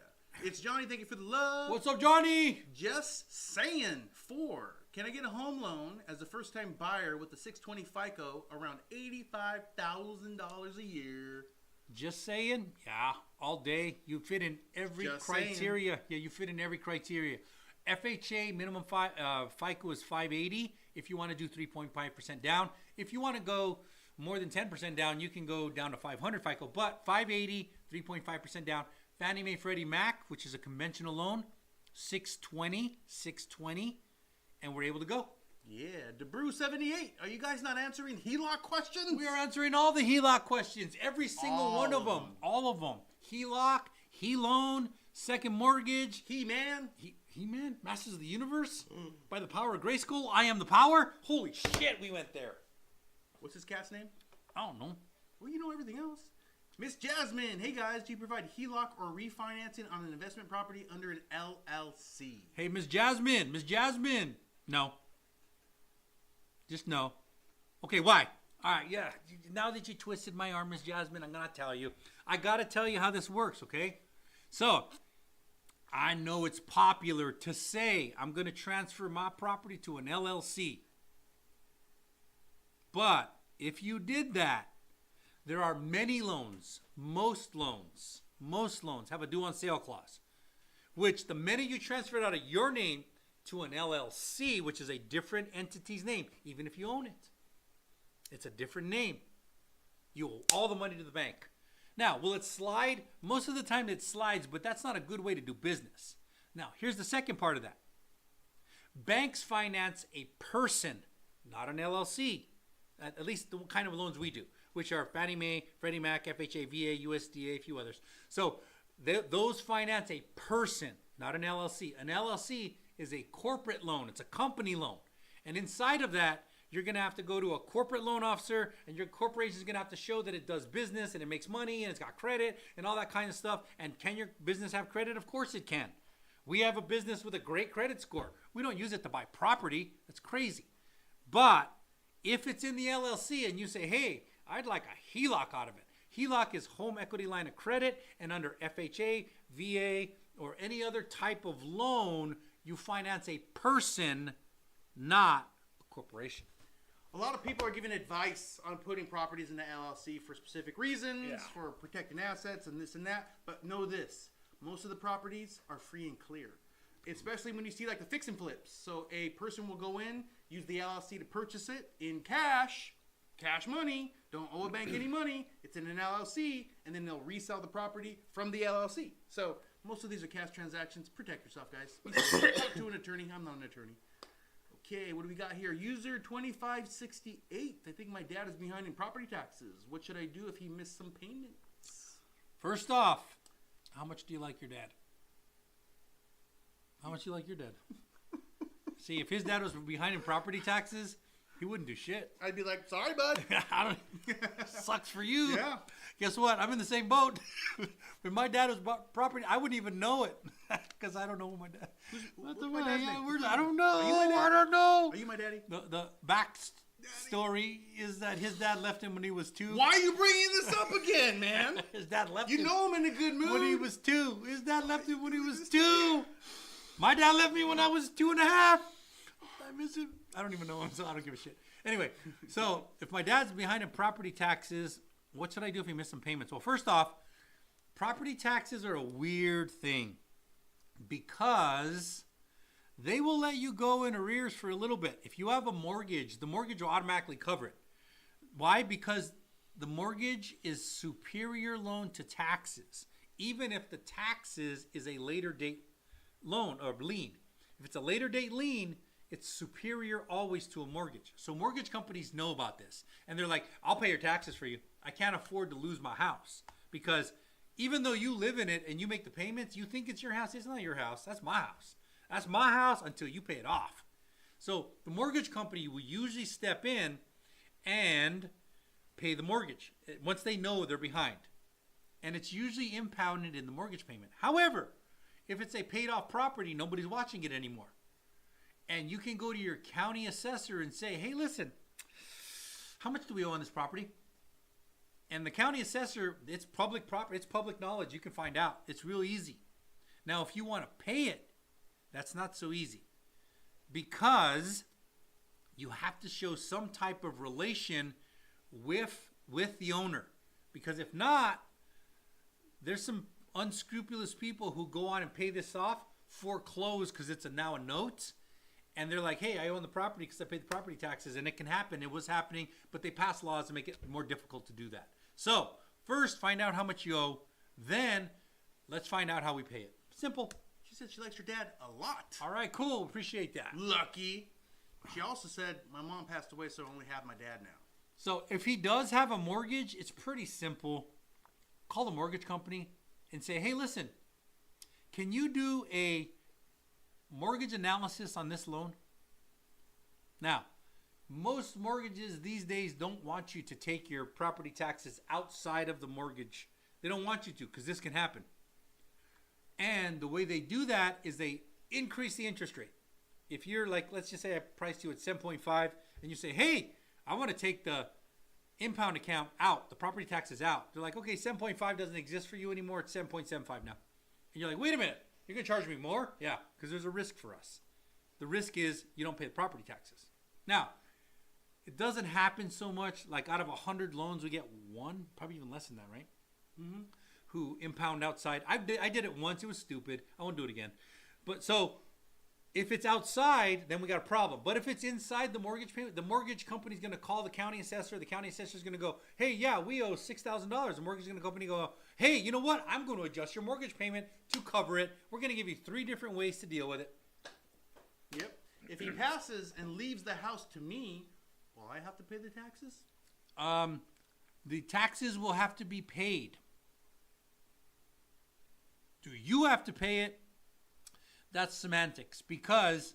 It's Johnny. Thank you for the love. What's up, Johnny? Just saying. 4. Can I get a home loan as a first-time buyer with a 620 FICO around $85,000 a year? Just saying. Yeah, all day. You fit in every criteria. Saying. Yeah, you fit in every criteria. FHA minimum FICO is 580 if you want to do 3.5% down. If you want to go more than 10% down, you can go down to 500 FICO. But 580, 3.5% down. Fannie Mae Freddie Mac, which is a conventional loan, 620, and we're able to go. Yeah, DeBrew78. Are you guys not answering HELOC questions? We are answering all the HELOC questions. Every single one of them. All of them. HELOC, HELOAN, second mortgage. He-Man. He-Man? Masters of the Universe? By the power of Grayskull, I am the power? Holy shit, we went there. What's his cat's name? I don't know. Well, you know everything else. Miss Jasmine. Hey, guys. Do you provide HELOC or refinancing on an investment property under an LLC? Hey, Miss Jasmine. Miss Jasmine. No. Just no. Okay, why? All right, yeah. Now that you twisted my arm, Miss Jasmine, I'm going to tell you. I got to tell you how this works, okay? So, I know it's popular to say I'm going to transfer my property to an LLC. But if you did that, there are many loans, most loans have a due on sale clause, which the minute you transfer it out of your name to an LLC, which is a different entity's name, even if you own it, it's a different name. You owe all the money to the bank. Now, will it slide? Most of the time it slides, but that's not a good way to do business. Now, here's the second part of that. Banks finance a person, not an LLC, at least the kind of loans we do, which are Fannie Mae, Freddie Mac, FHA, VA, USDA, a few others. So those finance a person, not an LLC. An LLC is a corporate loan. It's a company loan. And inside of that, you're going to have to go to a corporate loan officer, and your corporation is going to have to show that it does business and it makes money and it's got credit and all that kind of stuff. And can your business have credit? Of course it can. We have a business with a great credit score. We don't use it to buy property. That's crazy. But if it's in the LLC and you say, hey, I'd like a HELOC out of it. HELOC is home equity line of credit, and under FHA, VA, or any other type of loan, you finance a person, not a corporation. A lot of people are giving advice on putting properties in the LLC for specific reasons, for protecting assets and this and that. But know this, most of the properties are free and clear, especially when you see like the fix and flips. So a person will go in, use the LLC to purchase it in cash money, don't owe a bank any money, it's in an LLC, and then they'll resell the property from the LLC. So most of these are cash transactions. Protect yourself, guys. Talk to an attorney. I'm not an attorney. Okay, what do we got here? User 2568. I think my dad is behind in property taxes. What should I do if he missed some payments? First off, how much do you like your dad? How much do you like your dad? See, if his dad was behind in property taxes, he wouldn't do shit. I'd be like, sorry, bud. Sucks for you. Yeah. Guess what? I'm in the same boat. When my dad was bought property, I wouldn't even know it because I don't know who my dad. What's my dad's name? I don't know. Are you my dad? I don't know. Are you my daddy? The back story is that his dad left him when he was 2. Why are you bringing this up again, man? His dad left You him know I'm in a good mood. when he was 2. His dad left him when he was 2. My dad left me when I was 2.5. I miss him. I don't even know him, so I don't give a shit. Anyway, so if my dad's behind in property taxes, what should I do if he missed some payments? Well, first off, property taxes are a weird thing because they will let you go in arrears for a little bit. If you have a mortgage, the mortgage will automatically cover it. Why? Because the mortgage is superior loan to taxes, even if the taxes is a later date loan or lien. If it's a later date lien, it's superior always to a mortgage. So mortgage companies know about this. And they're like, I'll pay your taxes for you. I can't afford to lose my house. Because even though you live in it and you make the payments, you think it's your house. It's not your house. That's my house. That's my house until you pay it off. So the mortgage company will usually step in and pay the mortgage once they know they're behind. And it's usually impounded in the mortgage payment. However, if it's a paid off property, nobody's watching it anymore. And you can go to your county assessor and say, hey, listen, how much do we owe on this property? And the county assessor, it's public property, it's public knowledge. You can find out. It's real easy. Now, if you want to pay it, that's not so easy because you have to show some type of relation with the owner. Because if not, there's some unscrupulous people who go on and pay this off, foreclose because it's now a note. And they're like, hey, I own the property because I paid the property taxes. And it can happen. It was happening. But they pass laws to make it more difficult to do that. So first, find out how much you owe. Then let's find out how we pay it. Simple. She said she likes her dad a lot. All right, cool. Appreciate that. Lucky. She also said, my mom passed away, so I only have my dad now. So if he does have a mortgage, it's pretty simple. Call the mortgage company and say, hey, listen, can you do a mortgage analysis on this loan? Now, most mortgages these days don't want you to take your property taxes outside of the mortgage. They don't want you to because this can happen. And the way they do that is they increase the interest rate. If you're like, let's just say I priced you at 7.5 and you say, hey, I want to take the impound account out, the property taxes out. They're like, okay, 7.5 doesn't exist for you anymore. It's 7.75 now. And you're like, wait a minute. You're going to charge me more? Yeah, because there's a risk for us. The risk is you don't pay the property taxes. Now, it doesn't happen so much. Like out of 100 loans, we get one, probably even less than that, right? Mm-hmm. Who impound outside. I did it once. It was stupid. I won't do it again. But so if it's outside, then we got a problem. But if it's inside the mortgage payment, the mortgage company's going to call the county assessor. The county assessor's going to go, hey, yeah, we owe $6,000. The mortgage company go, hey, you know what? I'm going to adjust your mortgage payment to cover it. We're going to give you 3 different ways to deal with it. Yep. If he passes and leaves the house to me, will I have to pay the taxes? The taxes will have to be paid. Do you have to pay it? That's semantics, because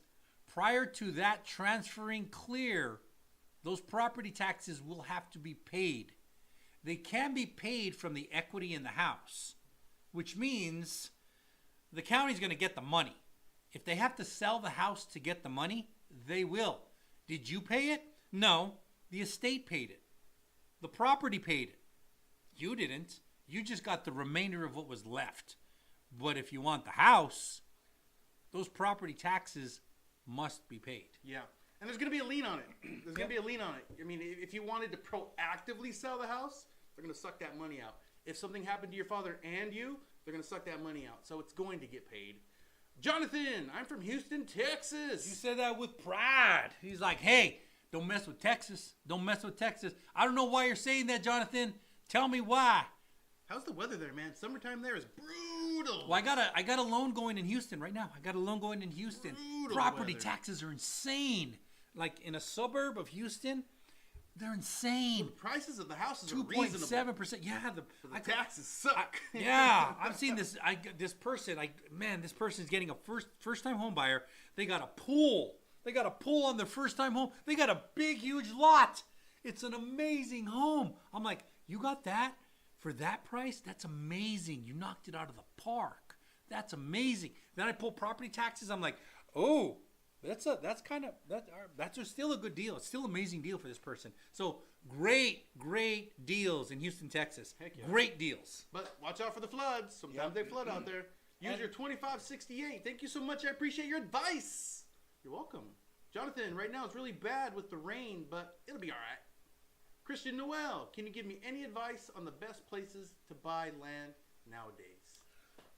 prior to that transferring clear, those property taxes will have to be paid. They can be paid from the equity in the house, which means the county's going to get the money. If they have to sell the house to get the money, they will. Did you pay it? No, the estate paid it. The property paid it. You didn't. You just got the remainder of what was left. But if you want the house, those property taxes must be paid. Yeah. And there's going to be a lien on it. There's going to be a lien on it. I mean, if you wanted to proactively sell the house, they're going to suck that money out. If something happened to your father and you, they're going to suck that money out. So it's going to get paid. Jonathan, I'm from Houston, Texas. You said that with pride. He's like, hey, don't mess with Texas. Don't mess with Texas. I don't know why you're saying that, Jonathan. Tell me why. How's the weather there, man? Summertime there is brutal. Well, I got a loan going in Houston right now. I got a loan going in Houston. Brutal Property weather. taxes are insane. Like in a suburb of Houston, they're insane. The prices of the houses are reasonable. 2.7%. Yeah, The taxes suck. yeah, I've seen this. This person's getting a first time home buyer. They got a pool. They got a pool on their first time home. They got a big, huge lot. It's an amazing home. I'm like, you got that for that price? That's amazing. You knocked it out of the park. That's amazing. Then I pull property taxes. I'm like, oh, that's still a good deal. It's still an amazing deal for this person. So great deals in Houston, Texas. Heck yeah. Great deals. But watch out for the floods. Sometimes they flood out there. Use your 2568. Thank you so much. I appreciate your advice. You're welcome. Jonathan, right now it's really bad with the rain, but it'll be all right. Christian Noel, can you give me any advice on the best places to buy land nowadays?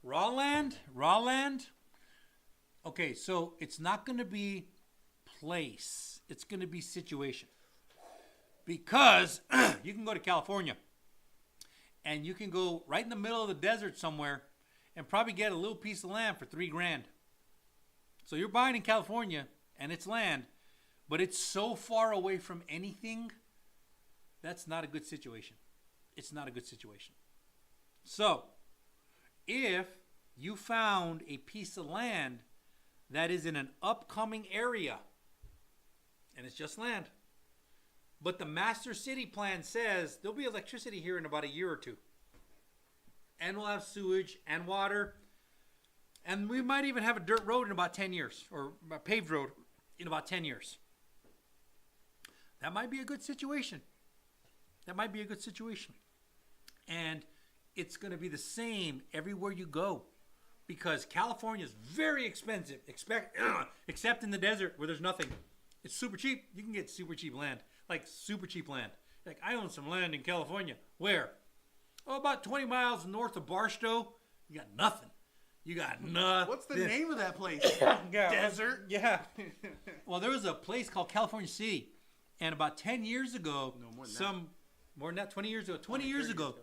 Raw land. Okay, so it's not going to be place. It's going to be situation. Because you can go to California and you can go right in the middle of the desert somewhere and probably get a little piece of land for $3,000. So you're buying in California and it's land, but it's so far away from anything. That's not a good situation. It's not a good situation. So if you found a piece of land that is in an upcoming area, and it's just land, but the master city plan says there'll be electricity here in about a year or two, and we'll have sewage and water, and we might even have a dirt road in about 10 years, or a paved road in about 10 years. That might be a good situation. And it's going to be the same everywhere you go, because California is very expensive, except in the desert where there's nothing. It's super cheap. You can get super cheap land, like super cheap land. Like I own some land in California. Where? Oh, about 20 miles north of Barstow. You got nothing. What's the name of that place? Desert? Yeah. Well, there was a place called California City, and about 10 years ago, more than that, 20 years ago,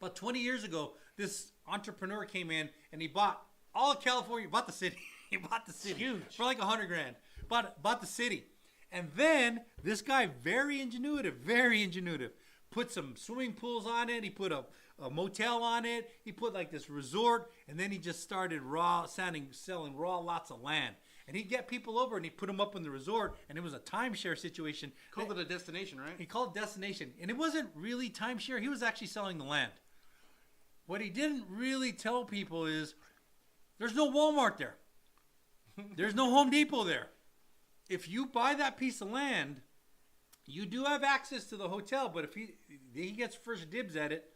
about 20 years ago, this entrepreneur came in and he bought all of California, bought the city. He bought the city. Huge. For like $100,000. Bought the city. And then this guy, very ingenuitive, put some swimming pools on it. He put a motel on it. He put like this resort, and then he just started selling raw lots of land. And he'd get people over and he'd put them up in the resort, and it was a timeshare situation. Called it a destination, right? He called it destination. And it wasn't really timeshare. He was actually selling the land. What he didn't really tell people is there's no Walmart there. There's no Home Depot there. If you buy that piece of land, you do have access to the hotel, but if he gets first dibs at it,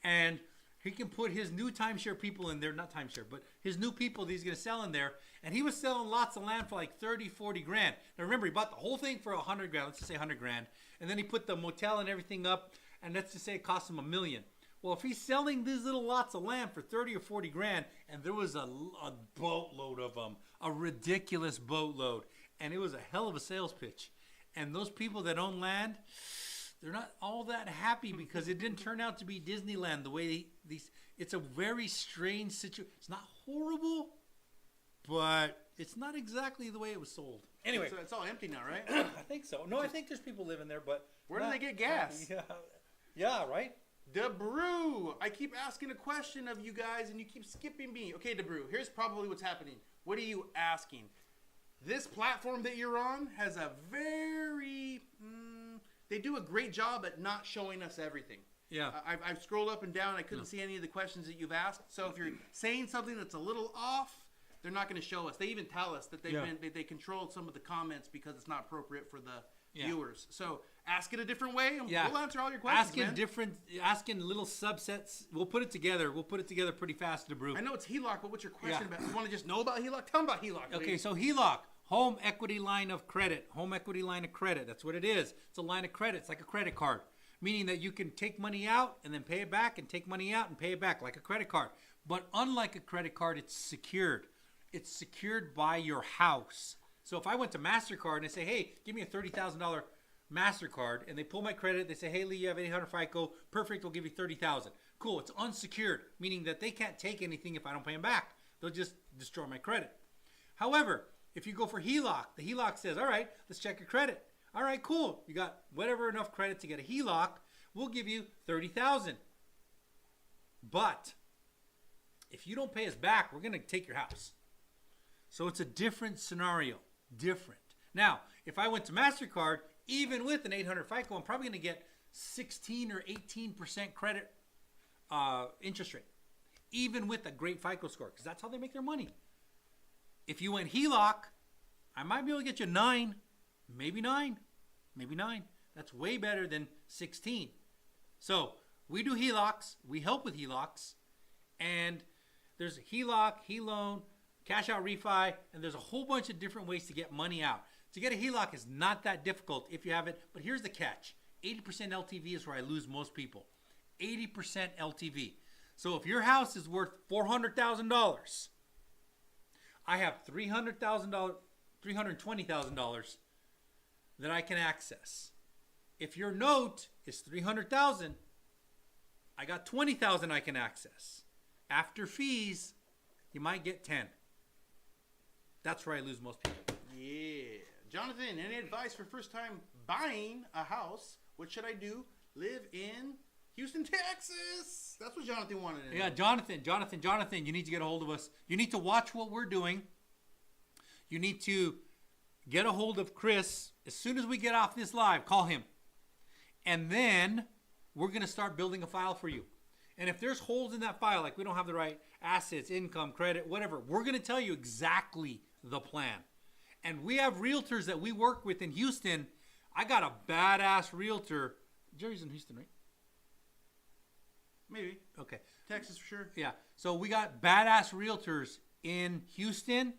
and he can put his new timeshare people in there, not timeshare, but his new people that he's going to sell in there, and he was selling lots of land for like 30, 40 grand. Now remember, he bought the whole thing for 100 grand, let's just say 100 grand, and then he put the motel and everything up, and let's just say it cost him $1 million. Well, if he's selling these little lots of land for 30 or 40 grand, and there was a boatload of them, a ridiculous boatload, and it was a hell of a sales pitch. And those people that own land, they're not all that happy because it didn't turn out to be Disneyland the way it's a very strange situation. It's not horrible, but it's not exactly the way it was sold. Anyway. So it's all empty now, right? I think so. No, I think there's people living there, but... Where do they get gas? Yeah, right? DeBrew, I keep asking a question of you guys and you keep skipping me. Okay, DeBrew, here's probably what's happening. What are you asking? This platform that you're on has a very... they do a great job at not showing us everything. Yeah. I've scrolled up and down. I couldn't see any of the questions that you've asked. So if you're saying something that's a little off, they're not going to show us. They even tell us that they controlled some of the comments because it's not appropriate for viewers. So ask it a different way, and Yeah. we'll answer all your questions, Asking little subsets. We'll put it together. We'll put it together pretty fast to brew. I know it's HELOC, but what's your question Yeah. about? You want to just know about HELOC? Tell them about HELOC. Okay, please. so HELOC, home equity line of credit. Home equity line of credit. That's what it is. It's a line of credit. It's like a credit card, meaning that you can take money out and then pay it back, and take money out and pay it back like a credit card. But unlike a credit card, it's secured. It's secured by your house. So if I went to MasterCard and I say, hey, give me a $30,000 MasterCard, and they pull my credit, they say, hey, Lee, you have 800 FICO. Perfect, we'll give you $30,000. Cool, it's unsecured, meaning that they can't take anything if I don't pay them back. They'll just destroy my credit. However, if you go for HELOC, the HELOC says, all right, let's check your credit. All right, cool. You got whatever enough credit to get a HELOC. We'll give you $30,000. But if you don't pay us back, we're going to take your house. So it's a different scenario. Different. Now, if I went to MasterCard, even with an 800 FICO, I'm probably going to get 16 or 18% credit interest rate. Even with a great FICO score, because that's how they make their money. If you went HELOC, I might be able to get you 9, maybe 9, maybe 9. That's way better than 16. So we do HELOCs. We help with HELOCs. And there's HELOC, HELOan, cash out refi, and there's a whole bunch of different ways to get money out. To get a HELOC is not that difficult if you have it, but here's the catch. 80% LTV is where I lose most people. 80% LTV. So if your house is worth $400,000, I have $300,000, $320,000 that I can access. If your note is $300,000, I got $20,000 I can access. After fees, you might get 10. That's where I lose most people. Yeah. Jonathan, any advice for first time buying a house? What should I do? Live in Houston, Texas. That's what Jonathan wanted to know. Yeah, Jonathan, you need to get a hold of us. You need to watch what we're doing. You need to get a hold of Chris. As soon as we get off this live, call him. And then we're going to start building a file for you. And if there's holes in that file, like we don't have the right assets, income, credit, whatever, we're going to tell you exactly the plan. And we have realtors that we work with in Houston. I got a badass realtor. Jerry's in Houston, right? Maybe. Okay. Texas for sure. Yeah. So we got badass realtors in Houston,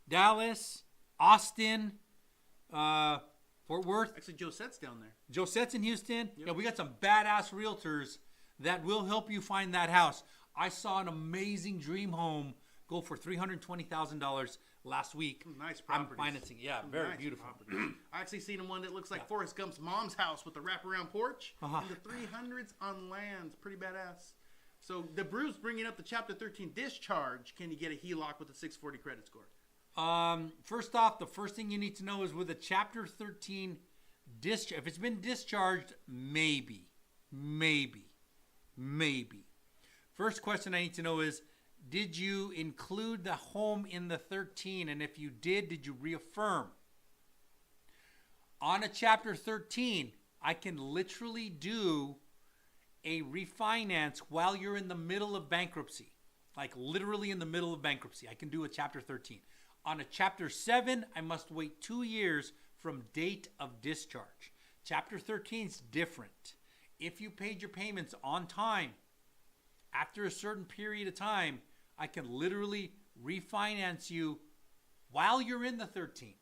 Dallas, Austin, Fort Worth. Actually, Josette's down there. Josette's in Houston. Yep. Yeah, we got some badass realtors that will help you find that house. I saw an amazing dream home go for $320,000 last week. Nice properties. I'm financing. Yeah, very Nice beautiful. properties. I actually seen one that looks like Yeah. Forrest Gump's mom's house with the wraparound porch Uh-huh. in the 300s on land. It's pretty badass. So the Brew's bringing up the Chapter 13 discharge. Can you get a HELOC with a 640 credit score? First off, the first thing you need to know is with a Chapter 13 discharge, if it's been discharged, maybe. First question I need to know is, did you include the home in the 13? And if you did you reaffirm? On a Chapter 13, I can literally do a refinance while you're in the middle of bankruptcy. Like literally in the middle of bankruptcy. I can do a Chapter 13. On a Chapter 7, I must wait 2 years from date of discharge. Chapter 13 is different. If you paid your payments on time, after a certain period of time, I can literally refinance you while you're in the 13.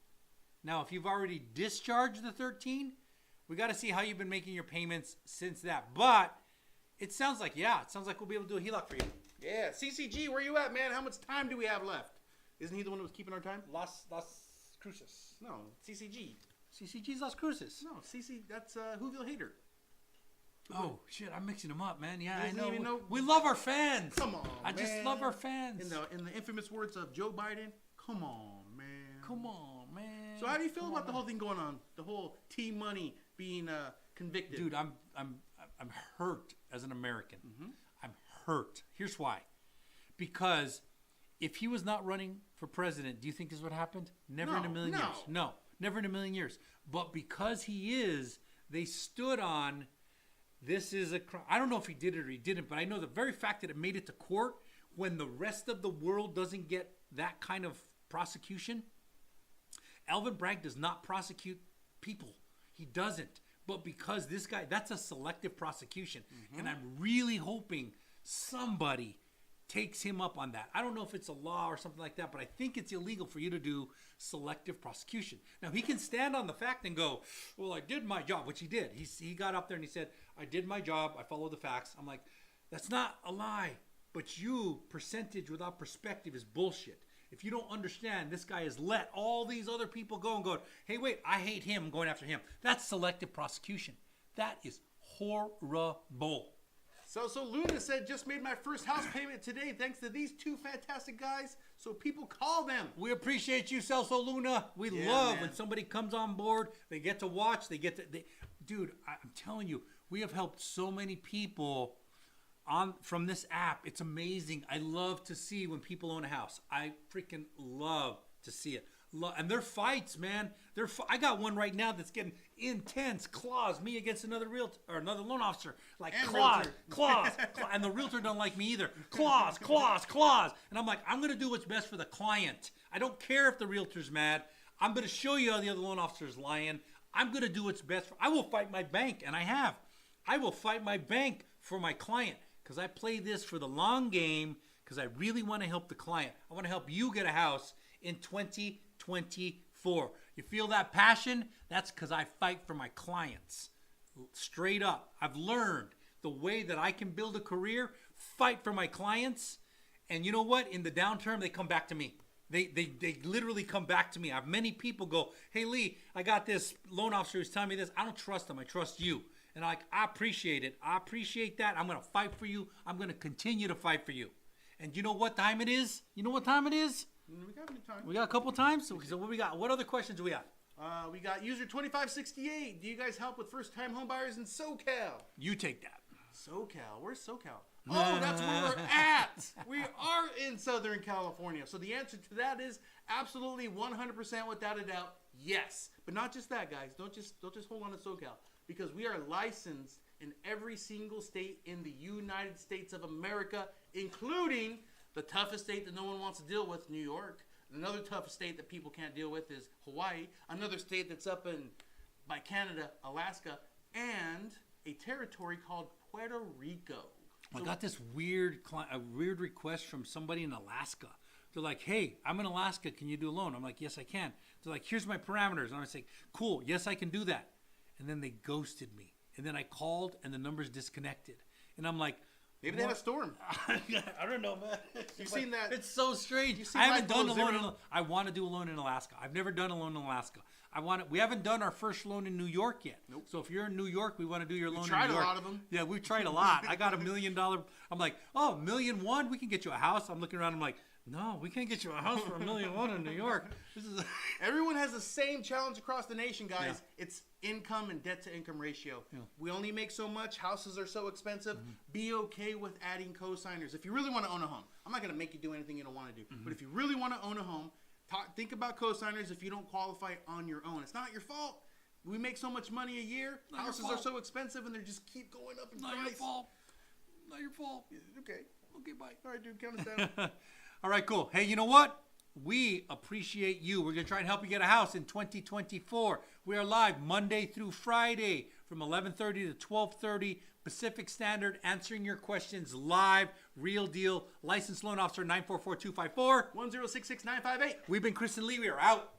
Now, if you've already discharged the 13, we got to see how you've been making your payments since that. But it sounds like we'll be able to do a HELOC for you. Yeah. CCG, where you at, man? How much time do we have left? Isn't he the one that was keeping our time? Las Cruces. No, CCG. CCG's Las Cruces. No, CC, that's Whoville Hater. Oh, shit, I'm mixing them up, man. Yeah, I Doesn't know. even know- We love our fans. Come on, I just man. love our fans. In the infamous words of Joe Biden, come on, man. Come on, man. So how do you feel Come about on, the man. whole thing going on? The whole T-Money being convicted? Dude, I'm hurt as an American. Mm-hmm. I'm hurt. Here's why. Because if he was not running for president, do you think this would happen? Never in a million years. No, never in a million years. But because he is, they stood on this is a crime. I don't know if he did it or he didn't, but I know the very fact that it made it to court when the rest of the world doesn't get that kind of prosecution. Alvin Bragg does not prosecute people. He doesn't. But because this guy, that's a selective prosecution. And I'm really hoping somebody takes him up on that. I don't know if it's a law or something like that, but I think it's illegal for you to do selective prosecution. Now, he can stand on the fact and go, well, I did my job, which he did. He got up there and he said, I did my job. I followed the facts. I'm like, that's not a lie. But you, percentage without perspective is bullshit. If you don't understand, this guy has let all these other people go and go, hey, wait, I hate him, I'm going after him. That's selective prosecution. That is horrible. So Luna said, just made my first house payment today thanks to these two fantastic guys. So people call them. We appreciate you, Celso Luna. We love when somebody comes on board. They get to watch. Dude, I'm telling you, we have helped so many people from this app. It's amazing. I love to see when people own a house. I freaking love to see it. And they're fights, man. I got one right now that's getting intense. Claws, me against another realtor or another loan officer. Like and claws, claws, and the realtor don't like me either. Claws, claws, claws. And I'm like, I'm going to do what's best for the client. I don't care if the realtor's mad. I'm going to show you how the other loan officer's lying. I'm going to do what's best. I will fight my bank, and I have. I will fight my bank for my client because I play this for the long game because I really want to help the client. I want to help you get a house in 2024. You feel that passion? That's because I fight for my clients. Straight up. I've learned the way that I can build a career, fight for my clients, and you know what? In the downturn, they come back to me. They literally come back to me. I have many people go, hey, Lee, I got this loan officer who's telling me this. I don't trust him. I trust you. And I appreciate it. I appreciate that. I'm going to fight for you. I'm going to continue to fight for you. And you know what time it is? You know what time it is? We got time. We got a couple times. So what we got? What other questions do we got? We got user 2568. Do you guys help with first-time homebuyers in SoCal? You take that. SoCal? Where's SoCal? Oh, that's where we're at. We are in Southern California. So the answer to that is absolutely 100% without a doubt, yes. But not just that, guys. Don't just hold on to SoCal. Because we are licensed in every single state in the United States of America, including the toughest state that no one wants to deal with, New York. Another tough state that people can't deal with is Hawaii. Another state that's up by Canada, Alaska, and a territory called Puerto Rico. I got this weird request from somebody in Alaska. They're like, hey, I'm in Alaska. Can you do a loan? I'm like, yes, I can. They're like, here's my parameters. And I was like, cool. Yes, I can do that. And then they ghosted me. And then I called and the number's disconnected. And I'm like, maybe they had a storm. I don't know, man. You've seen that? It's so strange. I haven't done a loan. I want to do a loan in Alaska. I've never done a loan in Alaska. We haven't done our first loan in New York yet. Nope. So if you're in New York, we want to do your loan in New York. We tried York. a lot of them. Yeah, we've tried a lot. I got $1 million. I'm like, oh, $1.1 million? We can get you a house. I'm looking around. I'm like, no, we can't get you a house for $1.1 million in New York. Everyone has the same challenge across the nation, guys. Yeah. It's income and debt to income ratio. Yeah. We only make so much. Houses are so expensive. Be okay with adding co-signers. If you really want to own a home, I'm not going to make you do anything you don't want to do. But if you really want to own a home, think about co-signers if you don't qualify on your own. It's not your fault. We make so much money a year. Houses are so expensive and they just keep going up in price. Not your fault. Not your fault. Okay. Okay, bye. All right, dude, count us down. All right, cool. Hey, you know what? We appreciate you. We're going to try and help you get a house in 2024. We are live Monday through Friday from 11:30 to 12:30 Pacific Standard, answering your questions live, real deal. Licensed loan officer 944-254. 1066958. We've been Chris and Lee. We are out.